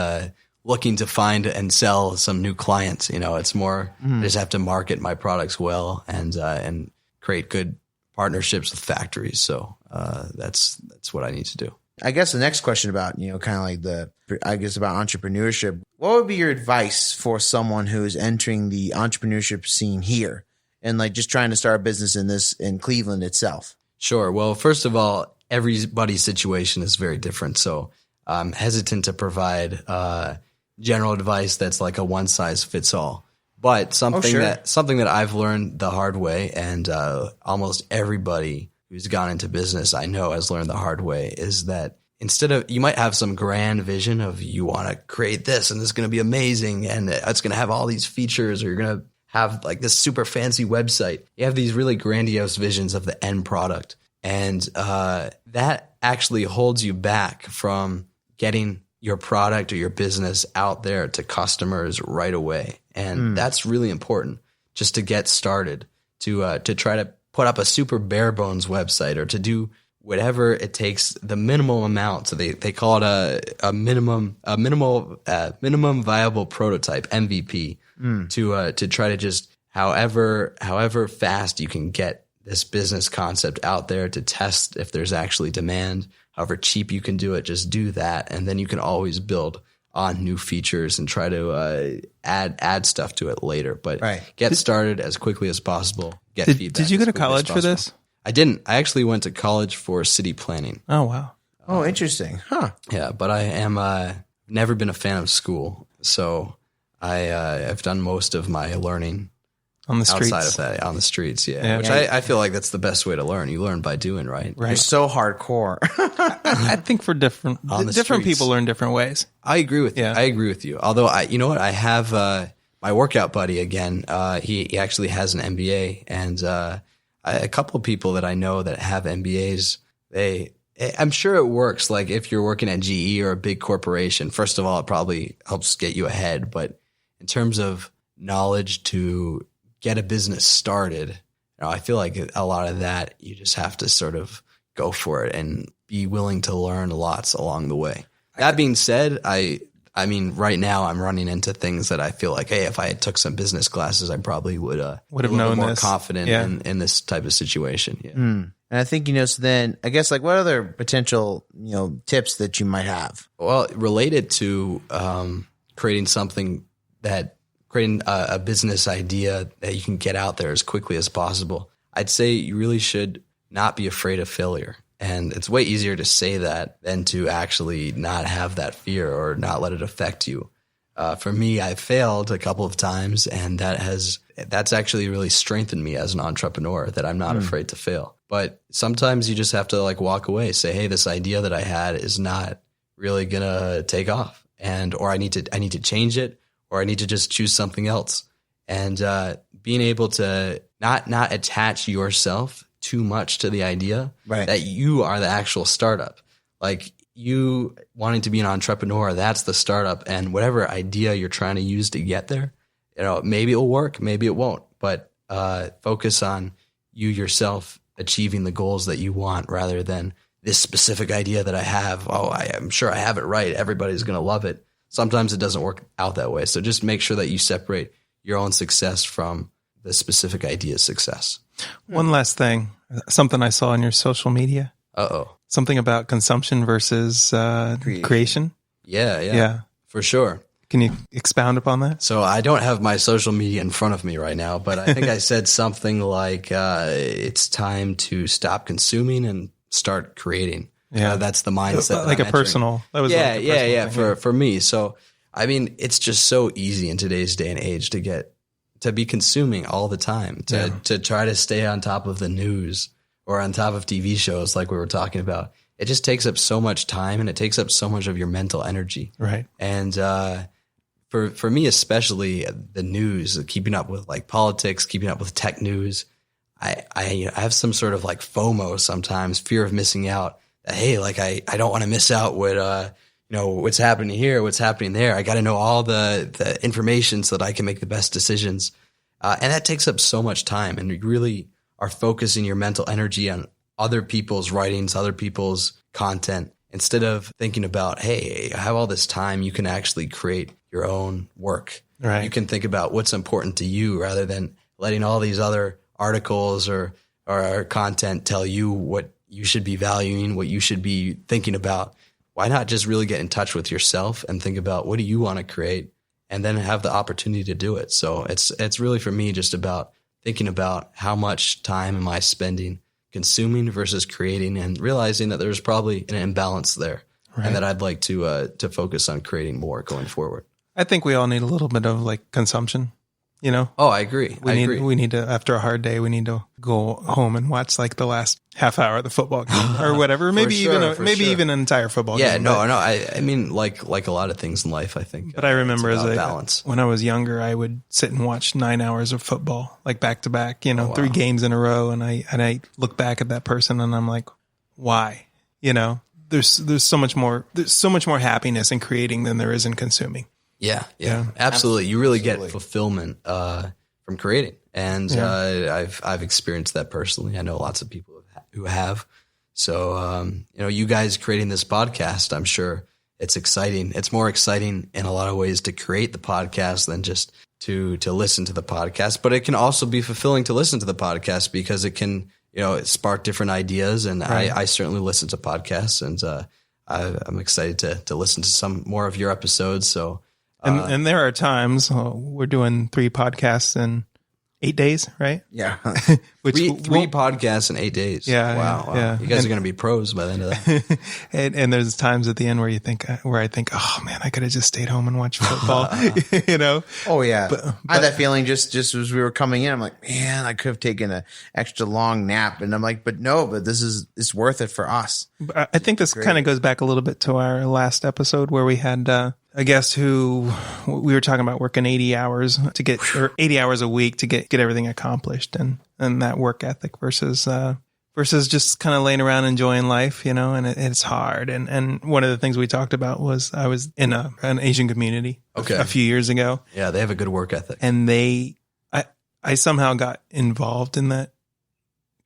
Speaker 4: looking to find and sell some new clients. It's more I just have to market my products well and create good partnerships with factories. So that's what I need to do.
Speaker 3: I guess the next question about, kind of like about entrepreneurship, what would be your advice for someone who's entering the entrepreneurship scene here and like just trying to start a business in Cleveland itself?
Speaker 4: Sure. Well, first of all, everybody's situation is very different. So I'm hesitant to provide general advice that's like a one size fits all. But something that I've learned the hard way, and almost everybody who's gone into business I know has learned the hard way, is that instead of, you might have some grand vision of you want to create this and it's going to be amazing and it's going to have all these features, or you're going to have like this super fancy website. You have these really grandiose visions of the end product, and that actually holds you back from getting your product or your business out there to customers right away. And that's really important, just to get started, to try to put up a super bare bones website, or to do whatever it takes, the minimum amount. So they call it a minimum viable prototype, MVP, to try to just however fast you can get this business concept out there to test if there's actually demand. However cheap you can do it, just do that, and then you can always build on new features and try to add stuff to it later. But get started as quickly as possible. Get feedback.
Speaker 2: Did you go to college for this?
Speaker 4: I didn't. I actually went to college for city planning.
Speaker 2: Oh, wow.
Speaker 3: Oh, interesting. Huh.
Speaker 4: Yeah, but I am never been a fan of school, so I've done most of my learning
Speaker 2: on the streets.
Speaker 4: Outside of that, on the streets, which I feel like that's the best way to learn. You learn by doing, right?
Speaker 3: You're so hardcore.
Speaker 2: I think for different people learn different ways.
Speaker 4: I agree with you. I agree with you. Although you know what? I have my workout buddy again. He actually has an MBA, and a couple of people that I know that have MBAs, I'm sure it works. Like if you're working at GE or a big corporation, first of all, it probably helps get you ahead. But in terms of knowledge to get a business started, I feel like a lot of that, you just have to sort of go for it and be willing to learn lots along the way. That being said, I mean, right now I'm running into things that I feel like, hey, if I had took some business classes, I probably would have known more confident in this type of situation. Yeah.
Speaker 3: And I think, so then I guess like what other potential, tips that you might have?
Speaker 4: Well, related to creating a business idea that you can get out there as quickly as possible, I'd say you really should not be afraid of failure. And it's way easier to say that than to actually not have that fear or not let it affect you. For me, I failed a couple of times, and that's actually really strengthened me as an entrepreneur, that I'm not afraid to fail. But sometimes you just have to like walk away, say, hey, this idea that I had is not really gonna take off. or I need to change it, or I need to just choose something else. And being able to not attach yourself too much to the idea that you are the actual startup. Like, you wanting to be an entrepreneur, that's the startup, and whatever idea you're trying to use to get there, maybe it'll work, maybe it won't, but focus on you yourself achieving the goals that you want, rather than this specific idea that I have. Oh, I'm sure I have it right, everybody's going to love it. Sometimes it doesn't work out that way. So just make sure that you separate your own success from the specific idea's success.
Speaker 2: One last thing, something I saw on your social media. Something about consumption versus creation.
Speaker 4: Yeah, for sure.
Speaker 2: Can you expound upon that?
Speaker 4: So I don't have my social media in front of me right now, but I think I said something like, it's time to stop consuming and start creating.
Speaker 2: Yeah.
Speaker 4: That's the mindset.
Speaker 2: Like a personal. That was like a personal thing. For me. So, I mean, it's just so easy in today's day and age to be consuming all the time, to try to stay on top of the news or on top of TV shows like we were talking about. It just takes up so much time, and it takes up so much of your mental energy. Right. And for me, especially the news, keeping up with like politics, keeping up with tech news, I have some sort of like FOMO sometimes, fear of missing out. Hey, like I don't want to miss out what what's happening here, what's happening there. I got to know all the information so that I can make the best decisions. And that takes up so much time, and you really are focusing your mental energy on other people's writings, other people's content, instead of thinking about, hey, I have all this time. You can actually create your own work. Right. You can think about what's important to you, rather than letting all these other articles or content tell you what you should be valuing, what you should be thinking about. Why not just really get in touch with yourself and think about, what do you want to create, and then have the opportunity to do it. So it's really, for me, just about thinking about how much time am I spending consuming versus creating, and realizing that there's probably an imbalance there, and that I'd like to focus on creating more going forward. I think we all need a little bit of like consumption,
Speaker 4: Oh, I agree.
Speaker 2: We need to, after a hard day, we need to go home and watch like the last half hour of the football game or whatever. Maybe even an entire football game.
Speaker 4: No. I mean, like a lot of things in life, I think.
Speaker 2: But I remember
Speaker 4: balance.
Speaker 2: When I was younger, I would sit and watch 9 hours of football, like back to back, 3 games in a row. And I look back at that person and I'm like, why? There's so much more happiness in creating than there is in consuming.
Speaker 4: Yeah, absolutely. You really get fulfillment from creating, and I've experienced that personally. I know lots of people who have. So, you guys creating this podcast, I'm sure it's exciting. It's more exciting in a lot of ways to create the podcast than just to listen to the podcast. But it can also be fulfilling to listen to the podcast, because it can spark different ideas. And I certainly listen to podcasts, and I'm excited to listen to some more of your episodes. So.
Speaker 2: And there are times we're doing 3 podcasts in 8 days, right?
Speaker 3: Yeah.
Speaker 4: Three podcasts in 8 days.
Speaker 2: Yeah.
Speaker 4: Wow.
Speaker 2: Yeah.
Speaker 4: You guys are going to be pros by the end of that.
Speaker 2: and there's times at the end where I think, oh man, I could have just stayed home and watched football,
Speaker 3: Oh yeah.
Speaker 2: But
Speaker 3: I had that feeling just as we were coming in. I'm like, man, I could have taken an extra long nap. And I'm like, but it's worth it for us.
Speaker 2: I think this kind of goes back a little bit to our last episode where we had, a guest who we were talking about working 80 hours or 80 hours a week to get everything accomplished, and that work ethic versus just kind of laying around enjoying life, and it's hard. And one of the things we talked about was I was in an Asian community a few years ago.
Speaker 4: Yeah, they have a good work ethic.
Speaker 2: And I somehow got involved in that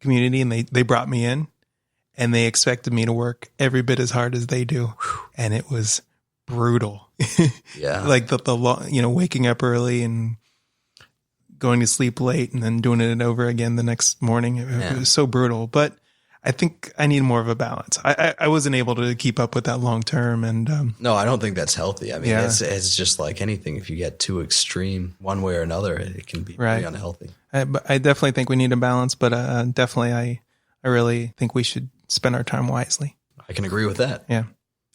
Speaker 2: community, and they brought me in, and they expected me to work every bit as hard as they do. And it was brutal.
Speaker 4: Yeah.
Speaker 2: Like the waking up early and going to sleep late and then doing it over again the next morning. It was so brutal, but I think I need more of a balance. I wasn't able to keep up with that long term. And,
Speaker 4: no, I don't think that's healthy. I mean, it's just like anything. If you get too extreme one way or another, it can be pretty unhealthy.
Speaker 2: But I definitely think we need a balance, but definitely I really think we should spend our time wisely.
Speaker 4: I can agree with that.
Speaker 2: Yeah.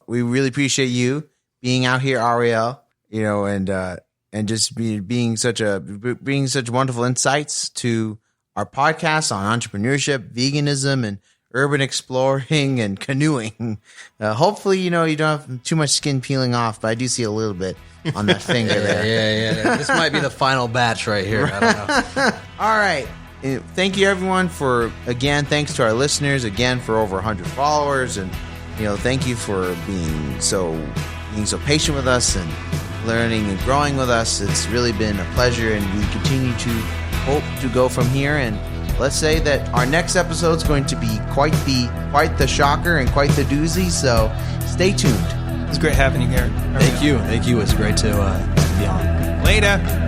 Speaker 3: We really appreciate you being out here, Ariel, and just being such wonderful insights to our podcast on entrepreneurship, veganism, and urban exploring and canoeing. Hopefully, you don't have too much skin peeling off, but I do see a little bit on that finger there.
Speaker 4: Yeah. This might be the final batch right here. I don't know.
Speaker 3: All right. Thank you, everyone, thanks to our listeners, again, for over 100 followers. And, thank you for being so patient with us and learning and growing with us. It's really been a pleasure, and we continue to hope to go from here. And let's say that our next episode is going to be quite the shocker and quite the doozy. So stay tuned.
Speaker 2: It was great having you, Garrett.
Speaker 4: Thank you. It's great to be on.
Speaker 2: Later.